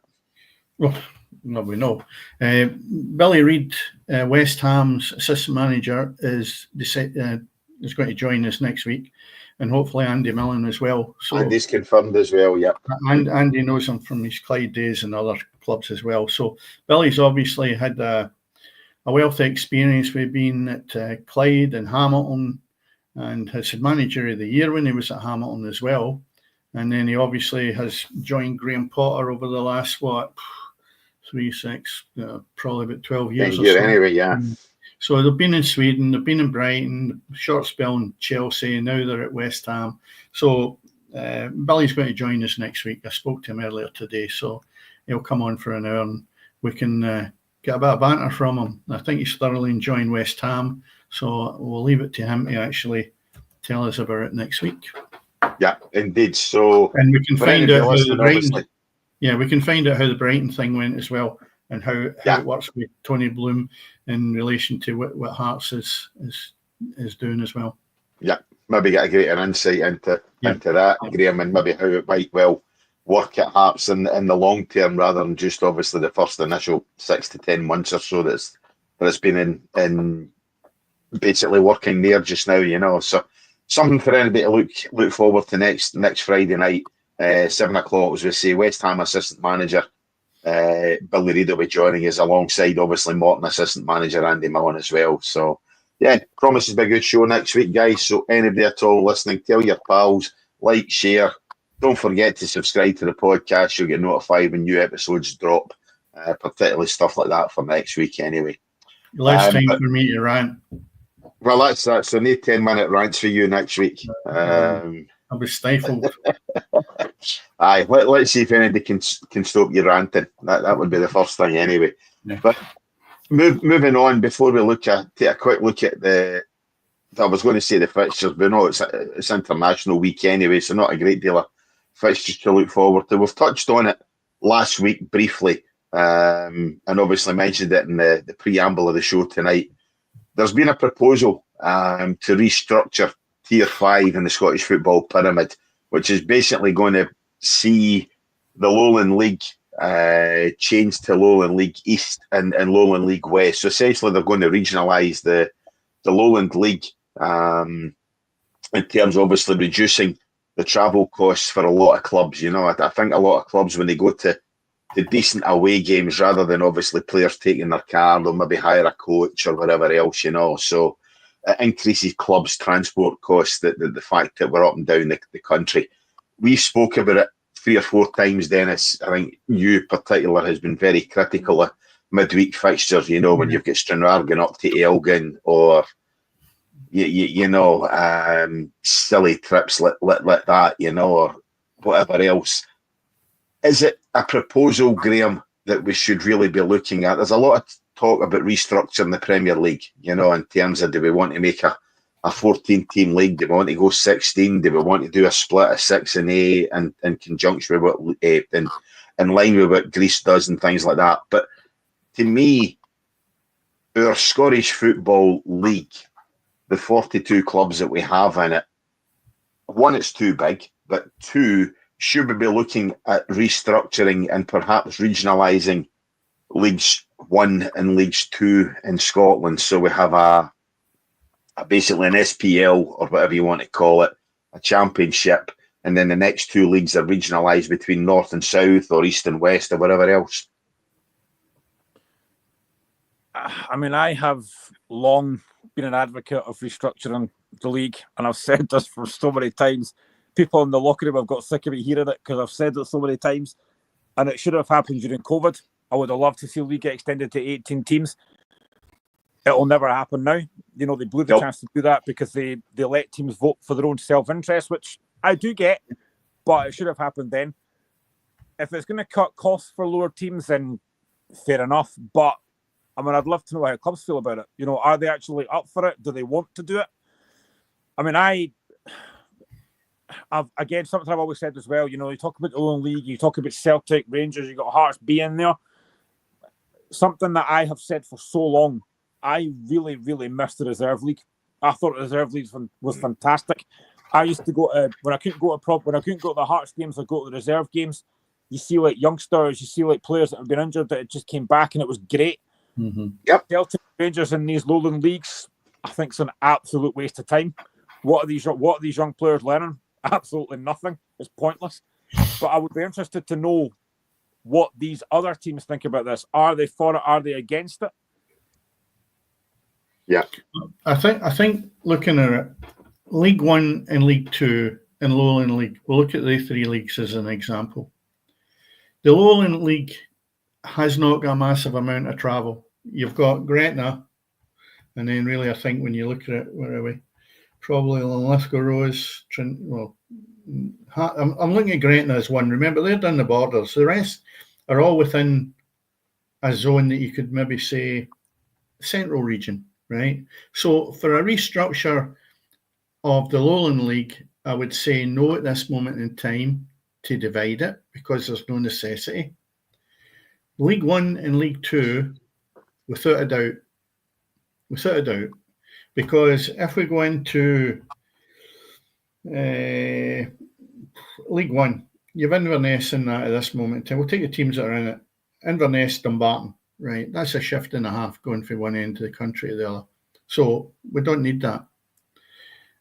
Well, we know. Billy Reid, West Ham's assistant manager, is going to join us next week, and hopefully Andy Millen as well. So Andy's confirmed as well, yeah. And Andy knows him from his Clyde days and other clubs as well. So Billy's obviously had a wealth of experience with being at Clyde and Hamilton, and has had manager of the year when he was at Hamilton as well. And then he obviously has joined Graham Potter over the last, 3, 6, probably about 12 years or so. Anyway, yeah. So they've been in Sweden, they've been in Brighton, short spell in Chelsea, and now they're at West Ham. So Billy's going to join us next week. I spoke to him earlier today, so he'll come on for an hour and we can get a bit of banter from him. I think he's thoroughly enjoying West Ham, so we'll leave it to him to actually tell us about it next week. Yeah, indeed. So, and we can find out how the Brighton, obviously. Yeah, we can find out how the Brighton thing went as well, and how it works with Tony Bloom in relation to what Hearts is doing as well. Yeah, maybe get a greater insight into that, Graham, and maybe how it might well work at Hearts in the long term, rather than just obviously the first initial 6 to 10 months or so that it's been in basically working there just now, So something for anybody to look forward to next Friday night, 7 o'clock, as we say. West Ham assistant manager Billy Reid will be joining us alongside obviously Morton assistant manager Andy Millen as well. So yeah, promises to be a good show next week, guys. So anybody at all listening, tell your pals, like, share. Don't forget to subscribe to the podcast. You'll get notified when new episodes drop, particularly stuff like that for next week anyway. Less time for me to rant. Well, that's so need 10-minute rants for you next week. I'll be stifled. Aye, let's see if anybody can stop you ranting. That would be the first thing anyway. Yeah. But moving on, before we take a quick look at I was going to say the fixtures, but no, it's International Week anyway, so not a great deal of fixtures to look forward to. We've touched on it last week briefly, and obviously mentioned it in the preamble of the show tonight. There's been a proposal to restructure Tier 5 in the Scottish Football Pyramid, which is basically going to see the Lowland League change to Lowland League East and Lowland League West. So essentially they're going to regionalise the Lowland League in terms of obviously reducing the travel costs for a lot of clubs. I think a lot of clubs, when they go to the decent away games, rather than obviously players taking their car, they'll maybe hire a coach or whatever else, So it increases clubs' transport costs, the fact that we're up and down the country. We've spoke about it 3 or 4 times, Dennis. I think you in particular has been very critical of midweek fixtures, when you've got Stranraer going up to Elgin, or silly trips like that, or whatever else. Is it a proposal, Graham, that we should really be looking at? There's a lot of talk about restructuring the Premier League, in terms of, do we want to make a 14-team league? Do we want to go 16? Do we want to do a split of 6 and 8 and in conjunction with what in line with what Greece does and things like that? But to me, our Scottish Football League, the 42 clubs that we have in it, one, it's too big, but two, should we be looking at restructuring and perhaps regionalising Leagues 1 and Leagues 2 in Scotland? So we have basically an SPL, or whatever you want to call it, a championship, and then the next 2 leagues are regionalised between North and South, or East and West, or whatever else. I mean, I have long been an advocate of restructuring the league, and I've said this for so many times. People in the locker room have got sick of it hearing it, because I've said it so many times, and it should have happened during COVID. I would have loved to see the league get extended to 18 teams. It'll never happen now. They blew the chance to do that because they let teams vote for their own self-interest, which I do get, but it should have happened then. If it's going to cut costs for lower teams, then fair enough. But I mean, I'd love to know how clubs feel about it. Are they actually up for it? Do they want to do it? I mean, again, something I've always said as well, you talk about the Lowland League, you talk about Celtic, Rangers, you got Hearts B in there. Something that I have said for so long, I really, really missed the Reserve League. I thought the Reserve League was fantastic. I used to go to, when I couldn't go to the Hearts games, I'd go to the Reserve games. You see like youngsters, you see like players that have been injured that just came back, and it was great. Mm-hmm. Yep. Celtic, Rangers in these Lowland leagues, I think it's an absolute waste of time. What are these young players learning? Absolutely nothing. It's pointless. But I would be interested to know what these other teams think about this. Are they for it? Are they against it? Yeah. I think looking at it, League 1 and League 2 and Lowland League. We'll look at the 3 leagues as an example. The Lowland League has not got a massive amount of travel. You've got Gretna, and then really I think when you look at it, where are we? Probably Linlithgow Rose. I'm looking at Gretna as one. Remember, they're down the borders. The rest are all within a zone that you could maybe say central region, right? So for a restructure of the Lowland League, I would say no at this moment in time to divide it because there's no necessity. League One and League Two, without a doubt, because if we go into League One, you have Inverness in that at this moment in time. We'll take the teams that are in it. Inverness, Dumbarton, right? That's a shift and a half going from one end of the country to the other. So we don't need that.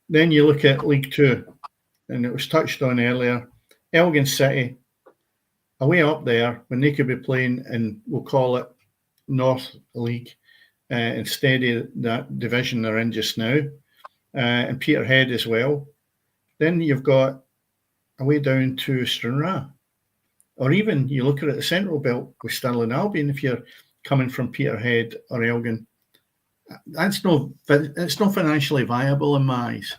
Then you look at League Two, and it was touched on earlier. Elgin City, away up there, when they could be playing in, we'll call it North League, instead of that division they're in just now, and Peterhead as well. Then you've got away down to Stranraer. Or even you look at the Central Belt with Stirling Albion, if you're coming from Peterhead or Elgin. It's not financially viable in my eyes.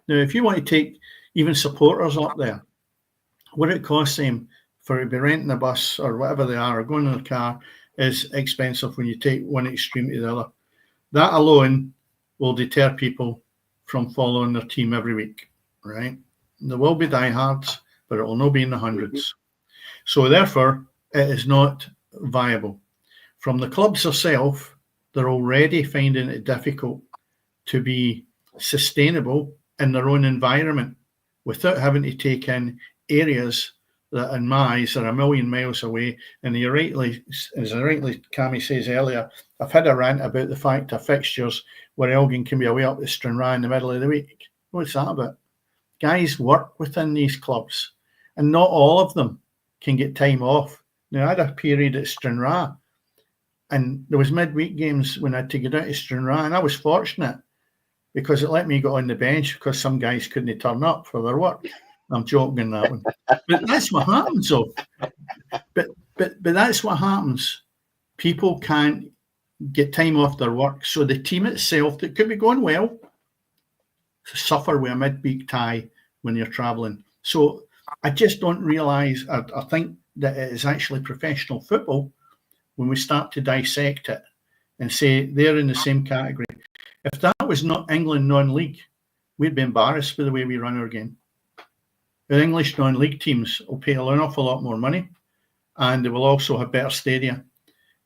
Now, if you want to take even supporters up there, what it costs them for to be renting a bus or whatever they are, or going in a car, is expensive when you take one extreme to the other. That alone will deter people from following their team every week, right? There will be diehards, but it will not be in the hundreds. So therefore, it is not viable. From the clubs themselves, they're already finding it difficult to be sustainable in their own environment without having to take in areas that in my eyes are a million miles away. And as rightly Cammy says earlier, I've had a rant about the fact of fixtures where Elgin can be away up to Stranraer in the middle of the week. What's that about? Guys work within these clubs, and not all of them can get time off. Now, I had a period at Stranraer, and there was midweek games when I had to get out to Stranraer, and I was fortunate because it let me go on the bench because some guys couldn't turn up for their work. I'm joking that one, but that's what happens. Though, but that's what happens. People can't get time off their work, so the team itself that could be going well suffer with a midweek tie when you're travelling. So I just don't realise. I think that it is actually professional football when we start to dissect it and say they're in the same category. If that was not England non-league, we'd be embarrassed with the way we run our game. The English non-league teams will pay an awful lot more money, and they will also have better stadia.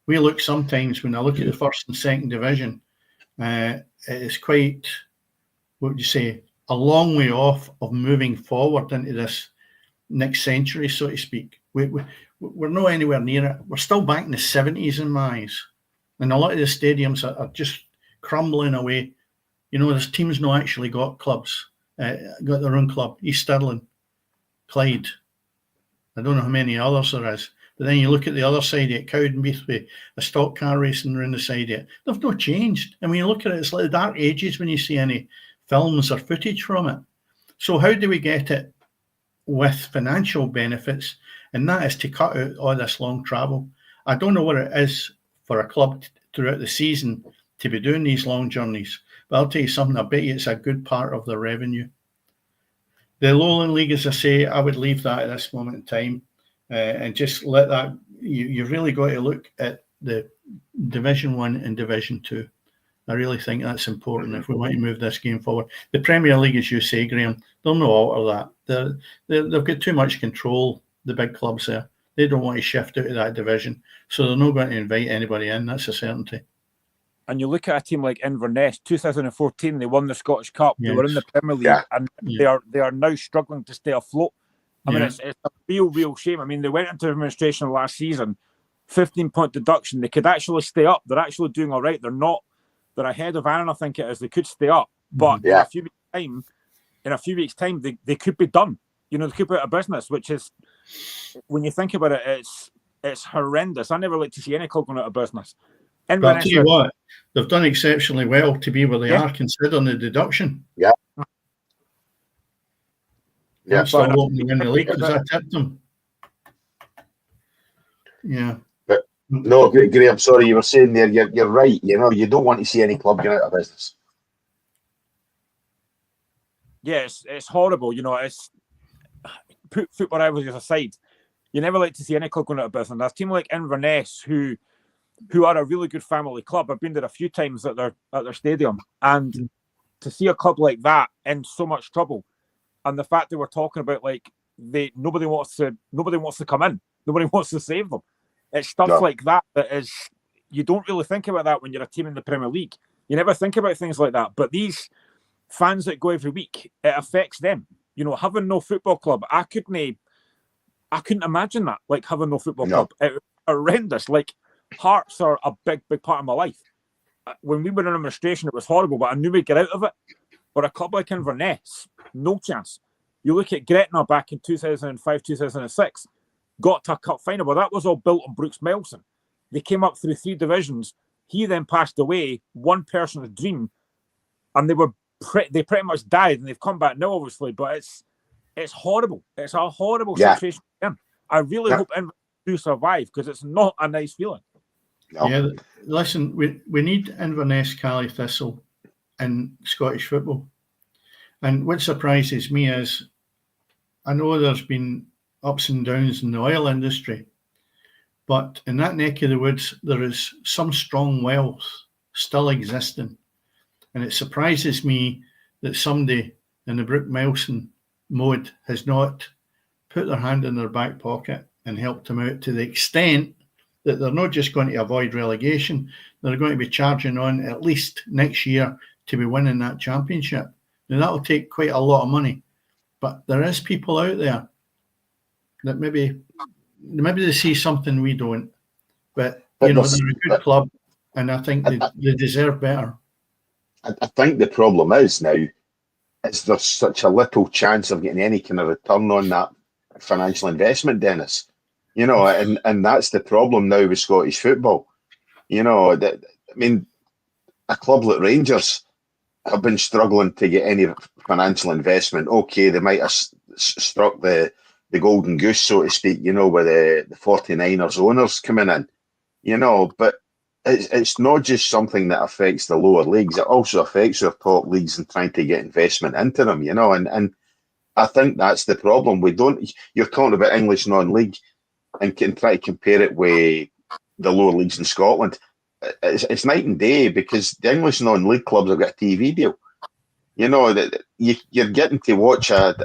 We look sometimes, when I look at the first and second division, it is quite, what would you say, a long way off of moving forward into this next century, so to speak. We're not anywhere near it. We're still back in the 70s in my eyes. And a lot of the stadiums are just crumbling away. You know, there's teams not actually got clubs, got their own club. East Stirling, Clyde. I don't know how many others there is. But then you look at the other side of it, Cowdenbeath with a stock car racing around the side of it. They've not changed. And when you look at it, it's like the dark ages when you see any films or footage from it. So how do we get it with financial benefits? And that is to cut out all this long travel. I don't know what it is for a club throughout the season to be doing these long journeys. But I'll tell you something, I bet you it's a good part of their revenue. The Lowland League, as I say, I would leave that at this moment in time and just let that, you've really got to look at the Division 1 and Division 2. I really think that's important if we want to move this game forward. The Premier League, as you say, Graham, they'll not alter that. They've got too much control, the big clubs there. They don't want to shift out of that division. So they're not going to invite anybody in, that's a certainty. And you look at a team like Inverness, 2014, they won the Scottish Cup. Yes. They were in the Premier League, and they are now struggling to stay afloat. I mean, it's a real shame. I mean, they went into administration last season, 15-point deduction. They could actually stay up. They're actually doing all right. They're ahead of Aaron, I think it is. They could stay up, but in a few weeks' time, they could be done. You know, they could be out of business, which is, when you think about it, it's horrendous. I never like to see any club going out of business. But I'll tell you what, they've done exceptionally well to be where they are, considering the deduction. Yeah. Yeah, I'm still hoping to win the league because I tipped them. Yeah. but no, Graham. Sorry, you were saying there. You're right. You know, you don't want to see any club get out of business. Yeah, it's horrible. You know, it's put football rivalries aside. You never like to see any club going out of business. There's a team like Inverness who are a really good family club. I've been there a few times at their stadium, and to see a club like that in so much trouble, and the fact that we're talking about like nobody wants to come in, nobody wants to save them. It's stuff like that is you don't really think about that when you're a team in the Premier League. You never think about things like that. But these fans that go every week, it affects them. You know, having no football club, I couldn't imagine that. Like having no football club, it's horrendous. Like Hearts are a big part of my life. When we were in administration, it was horrible, but I knew we'd get out of it. But a club like Inverness, no chance. You look at Gretna back in 2005, 2006, got to a cup final, but that was all built on Brooks Melson. They came up through 3 divisions. He then passed away, one person's dream, and they pretty much died, and they've come back now, obviously. But it's horrible. It's a horrible situation for him. I really hope Inverness do survive because it's not a nice feeling. No. Yeah, listen, we need Inverness, Cally, Thistle in Scottish football. And what surprises me is I know there's been ups and downs in the oil industry, but in that neck of the woods, there is some strong wealth still existing. And it surprises me that somebody in the Brooke Melson mode has not put their hand in their back pocket and helped them out to the extent that they're not just going to avoid relegation, they're going to be charging on at least next year to be winning that championship. Now, that'll take quite a lot of money, but there is people out there that maybe they see something we don't, but you know, they're a good club, and I think they deserve better. I think the problem is now is there's such a little chance of getting any kind of return on that financial investment, Dennis. You know, and that's the problem now with Scottish football. You know, I mean, a club like Rangers have been struggling to get any financial investment. Okay, they might have struck the golden goose, so to speak, you know, with the 49ers owners coming in, you know, but it's not just something that affects the lower leagues. It also affects our top leagues and trying to get investment into them, you know, and I think that's the problem. You're talking about English non-league and can try to compare it with the lower leagues in Scotland. It's night and day because the English non-league clubs have got a TV deal. You know, that you're getting to watch a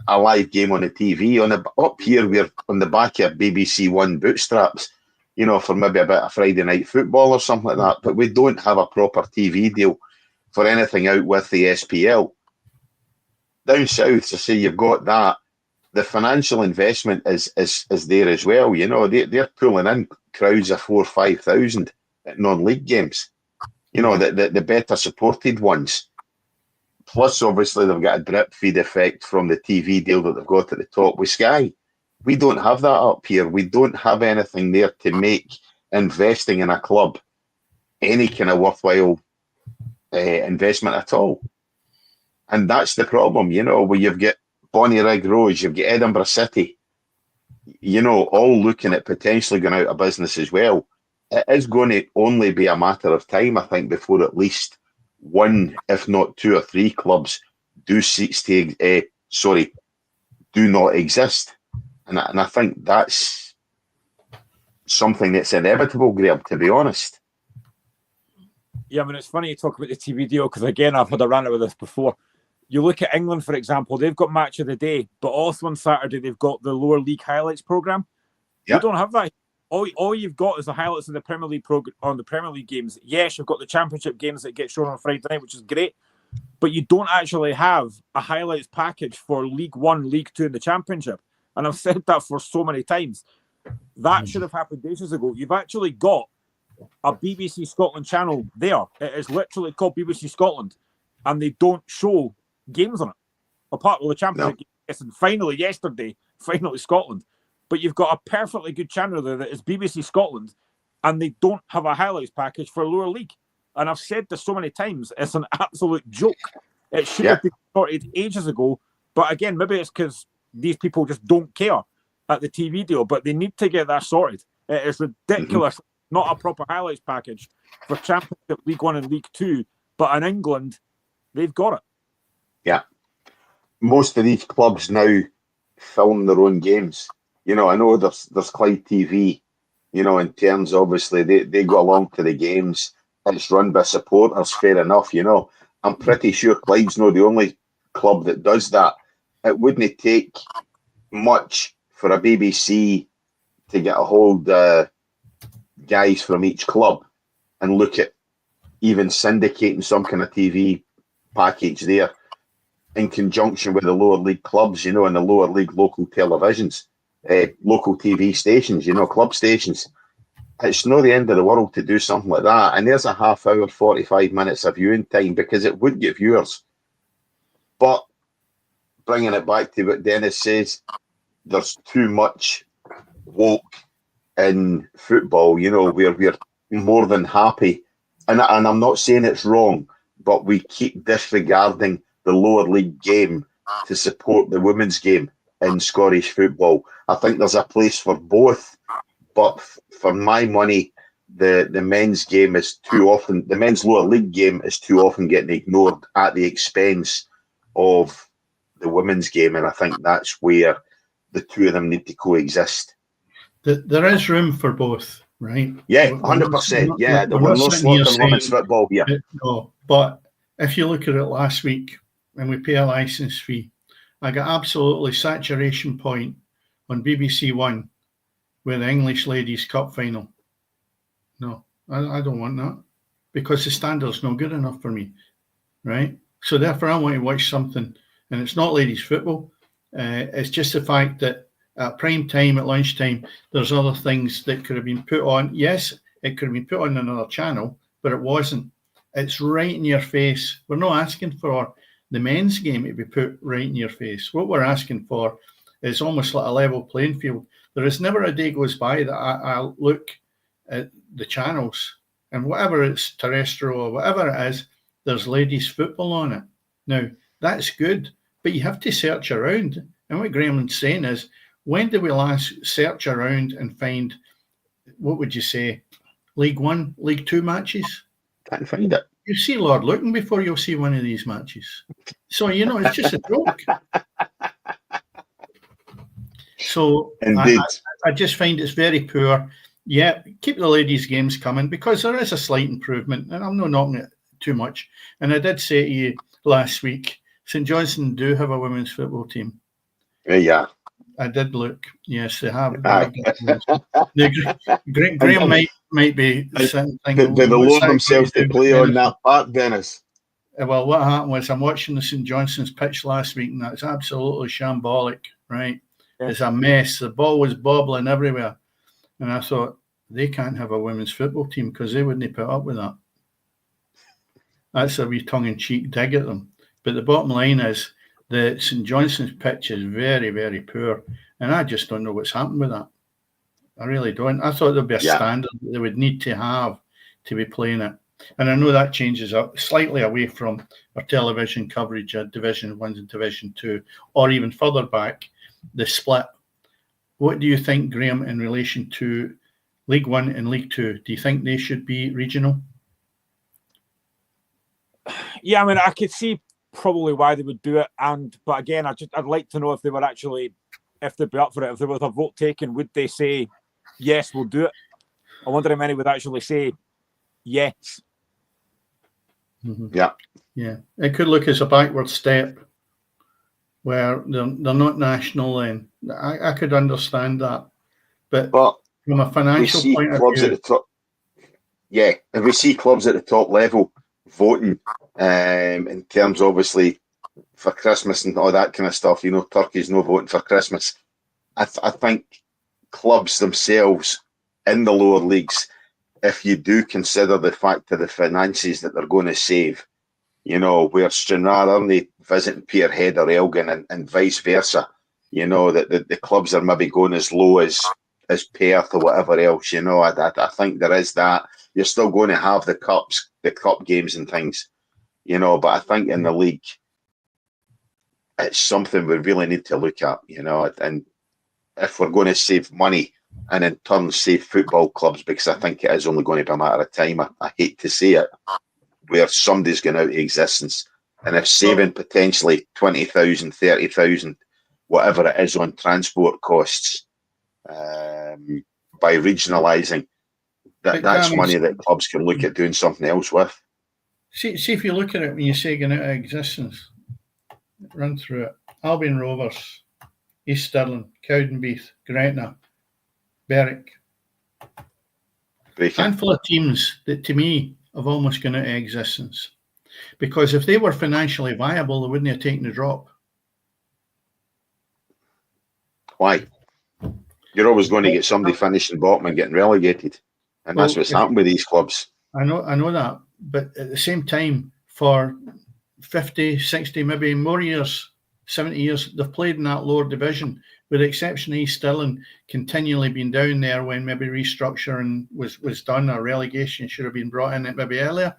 live game on the TV. Up here, we're on the back of BBC One bootstraps, you know, for maybe a bit of Friday night football or something like that. But we don't have a proper TV deal for anything out with the SPL. Down south, so say you've got that. The financial investment is there as well. You know, they're pulling in crowds of 4,000 or 5,000 at non-league games. You know, the better supported ones. Plus, obviously, they've got a drip feed effect from the TV deal that they've got at the top with Sky. We don't have that up here. We don't have anything there to make investing in a club any kind of worthwhile investment at all. And that's the problem, you know, where you've got Bonnyrigg Rose, you've got Edinburgh City, you know, all looking at potentially going out of business as well. It is going to only be a matter of time, I think, before at least one, if not 2 or 3 clubs do not exist. And I think that's something that's inevitable, Graham, to be honest. Yeah, I mean, it's funny you talk about the TV deal because, again, I've had a rant with this before. You look at England, for example, they've got Match of the Day, but also on Saturday they've got the lower league highlights program. Yep. You don't have that. All you've got is the highlights in the Premier League on the Premier League games. Yes, you've got the Championship games that get shown on Friday night, which is great, but you don't actually have a highlights package for League One, League Two, and the Championship. And I've said that for so many times. That should have happened ages ago. You've actually got a BBC Scotland channel there. It is literally called BBC Scotland, and they don't show games on it. Apart from the Championship games, and finally Scotland. But you've got a perfectly good channel there that is BBC Scotland, and they don't have a highlights package for lower league. And I've said this so many times, it's an absolute joke. It should have been sorted ages ago, But again, maybe it's because these people just don't care at the TV deal, but they need to get that sorted. It is ridiculous. Not a proper highlights package for Championship, League One and League Two, but in England, they've got it. Yeah. Most of these clubs now film their own games. You know, I know there's Clyde TV, you know, in terms, obviously, they go along to the games. It's run by supporters, fair enough, you know. I'm pretty sure Clyde's not the only club that does that. It wouldn't take much for a BBC to get a hold of guys from each club and look at even syndicating some kind of TV package there in conjunction with the lower league clubs, you know, and the lower league local televisions, local TV stations, you know, club stations. It's not the end of the world to do something like that. And there's a half hour, 45 minutes of viewing time because it would get viewers. But bringing it back to what Dennis says, there's too much woke in football, you know, where we're more than happy. And I'm not saying it's wrong, but we keep disregarding the lower league game to support the women's game in Scottish football. I think there's a place for both, but for my money, the men's game is too often, the men's lower league game is too often getting ignored at the expense of the women's game, and I think that's where the two of them need to coexist. There is room for both, right? Yeah, 100%. Yeah, we're not slaughtering women's football here. No, but if you look at it last week, when we pay a licence fee, I got absolutely saturation point on BBC One with the English Ladies Cup final. No, I don't want that because the standard's not good enough for me, right? So therefore, I want to watch something, and it's not ladies football. It's just the fact that at prime time, at lunchtime, there's other things that could have been put on. Yes, it could have been put on another channel, but it wasn't. It's right in your face. We're not asking for the men's game to be put right in your face. What we're asking for is almost like a level playing field. There is never a day goes by that I look at the channels and whatever it's terrestrial or whatever it is, there's ladies football on it. Now, that's good, but you have to search around. And what Graham's saying is, when did we last search around and find, what would you say, League One, League Two matches? Can't find it. You see Lord looking before you'll see one of these matches. So, you know, it's just a joke. So I just find it's very poor. Yeah, keep the ladies' games coming because there is a slight improvement, and I'm not knocking it too much. And I did say to you last week, St Johnstone do have a women's football team. Yeah. I did look. Yes, they have. Graham might be thinking, they allow themselves to play on that part, Dennis. Well, what happened was I'm watching the St Johnstone's pitch last week, and that's absolutely shambolic, right? Yeah. It's a mess. The ball was bobbling everywhere. And I thought, they can't have a women's football team because they wouldn't put up with that. That's a wee tongue-in-cheek dig at them. But the bottom line is, the St Johnstone's pitch is very, very poor, and I just don't know what's happened with that. I really don't. I thought there'd be a standard that they would need to have to be playing it. And I know that changes up slightly away from our television coverage at Division 1 and Division 2, or even further back, the split. What do you think, Graham, in relation to League 1 and League 2? Do you think they should be regional? Yeah, I mean, I could see probably why they would do it, but again, I'd like to know if they were actually, if they'd be up for it, if there was a vote taken, would they say yes, we'll do it? I wonder how many would actually say yes. Mm-hmm. Yeah, it could look as a backward step where they're not national. Then I could understand that, but from a financial point of view, if we see clubs at the top level voting in terms, obviously, for Christmas and all that kind of stuff, you know, Turkey's no voting for Christmas. I think clubs themselves in the lower leagues, if you do consider the fact of the finances that they're going to save, you know, where Stranraer only visiting Peterhead or Elgin and vice versa, you know, that the clubs are maybe going as low as Perth or whatever else, you know, I think there is that. You're still going to have the cup games and things, you know, but I think in the league, it's something we really need to look at, and if we're going to save money and in turn save football clubs, because I think it is only going to be a matter of time, I hate to say it, where somebody's going out of existence. And if saving potentially 20,000, 30,000, whatever it is on transport costs, by regionalising, that's money that clubs can look at doing something else with. See if you look at it when you say going out of existence, run through it. Albion Rovers, East Stirling, Cowdenbeath, Gretna, Berwick. Handful of teams that to me have almost gone out of existence. Because if they were financially viable, they wouldn't have taken the drop. Why? You're always going to get somebody finishing bottom and getting relegated. And that's what's happened with these clubs. I know that. But at the same time, for 50, 60, maybe more years, 70 years, they've played in that lower division, with the exception of East Stirling continually been down there when maybe restructuring was done, or relegation should have been brought in maybe earlier.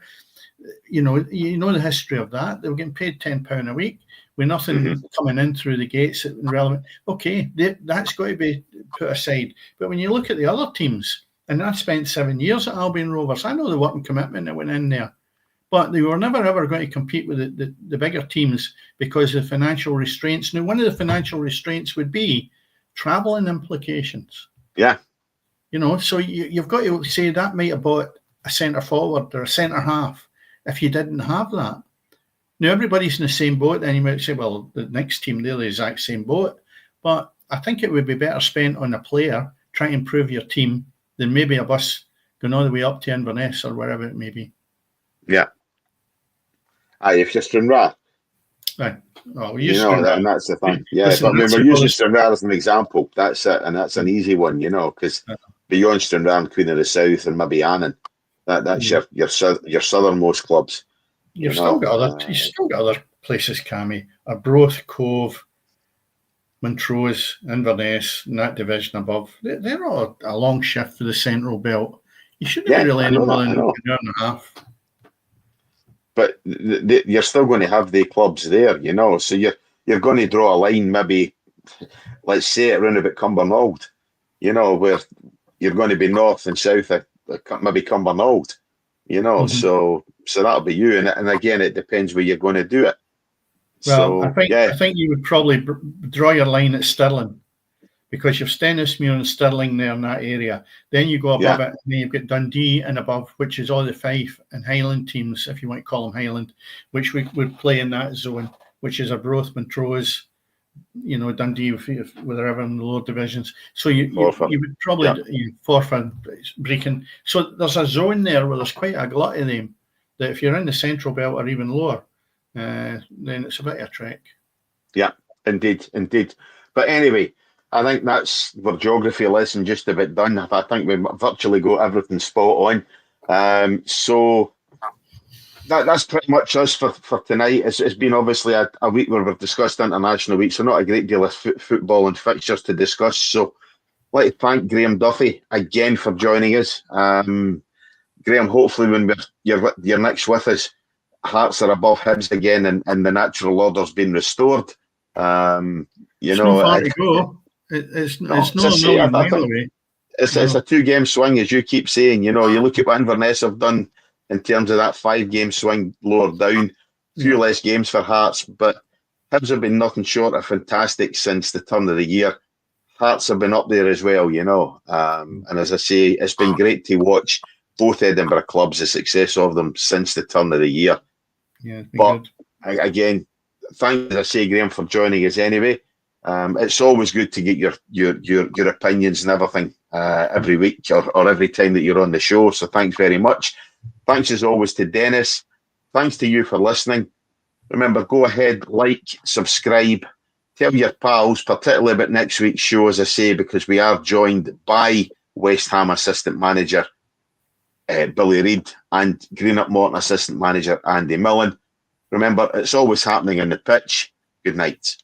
You know the history of that. They were getting paid £10 a week with nothing coming in through the gates relevant. Okay, that's got to be put aside. But when you look at the other teams, and I spent 7 years at Albion Rovers, I know the work and commitment that went in there. But they were never, ever going to compete with the bigger teams because of financial restraints. Now, one of the financial restraints would be travelling implications. Yeah. So you've got to say that might have bought a centre forward or a centre half if you didn't have that. Now, everybody's in the same boat, then you might say, well, the next team, they're the exact same boat. But I think it would be better spent on a player trying to improve your team than maybe a bus going all the way up to Inverness or wherever it may be. Yeah. Aye, if you're Stranraer. Right. Oh, and that's the thing. Yeah, listen, but I mean, we're using Stranraer as an example. That's it, and that's an easy one, because beyond Stranraer and Queen of the South and maybe Annan, that's your southernmost clubs. You've still got other places, Cammy. Arbroath, Cove, Montrose, Inverness, and that division above. They're all a long shift for the Central Belt. You shouldn't be relying on an hour and a half. But you're still going to have the clubs there, So you're going to draw a line, maybe, let's say, around about Cumbernauld, where you're going to be north and south of maybe Cumbernauld, So that'll be you. And again, it depends where you're going to do it. Well, I think you would probably draw your line at Stirling, because you've Stennismuir and Stirling there in that area. Then you go above it, and then you've got Dundee and above, which is all the Fife and Highland teams, if you want to call them Highland, which we would play in that zone, which is Arbroath, Montrose, Dundee with whatever in the lower divisions. So you would probably Forfar, Brecon. So there's a zone there where there's quite a glut of them, that if you're in the Central Belt or even lower, then it's a bit of a trek. Yeah, indeed. But anyway, I think that's our geography lesson just about done. I think we virtually got everything spot on. So that's pretty much us for tonight. It's been obviously a week where we've discussed international week, so not a great deal of football and fixtures to discuss. So I'd like to thank Graham Duffy again for joining us. Graham, hopefully when you're next with us, Hearts are above Hibs again and the natural order's been restored. It's not far to go. It's not a million miles away. It's a 2-game swing, as you keep saying. You look at what Inverness have done in terms of that 5-game swing lower down. Few less games for Hearts, but Hibs have been nothing short of fantastic since the turn of the year. Hearts have been up there as well, And as I say, it's been great to watch both Edinburgh clubs, the success of them since the turn of the year. Yeah, but again, thanks, as I say, Graham, for joining us anyway. It's always good to get your opinions and everything every week or every time that you're on the show. So thanks very much. Thanks as always to Dennis. Thanks to you for listening. Remember, go ahead, like, subscribe, tell your pals, particularly about next week's show, as I say, because we are joined by West Ham assistant manager Billy Reid and Greenock Morton assistant manager Andy Millen. Remember, it's always happening on the pitch. Good night.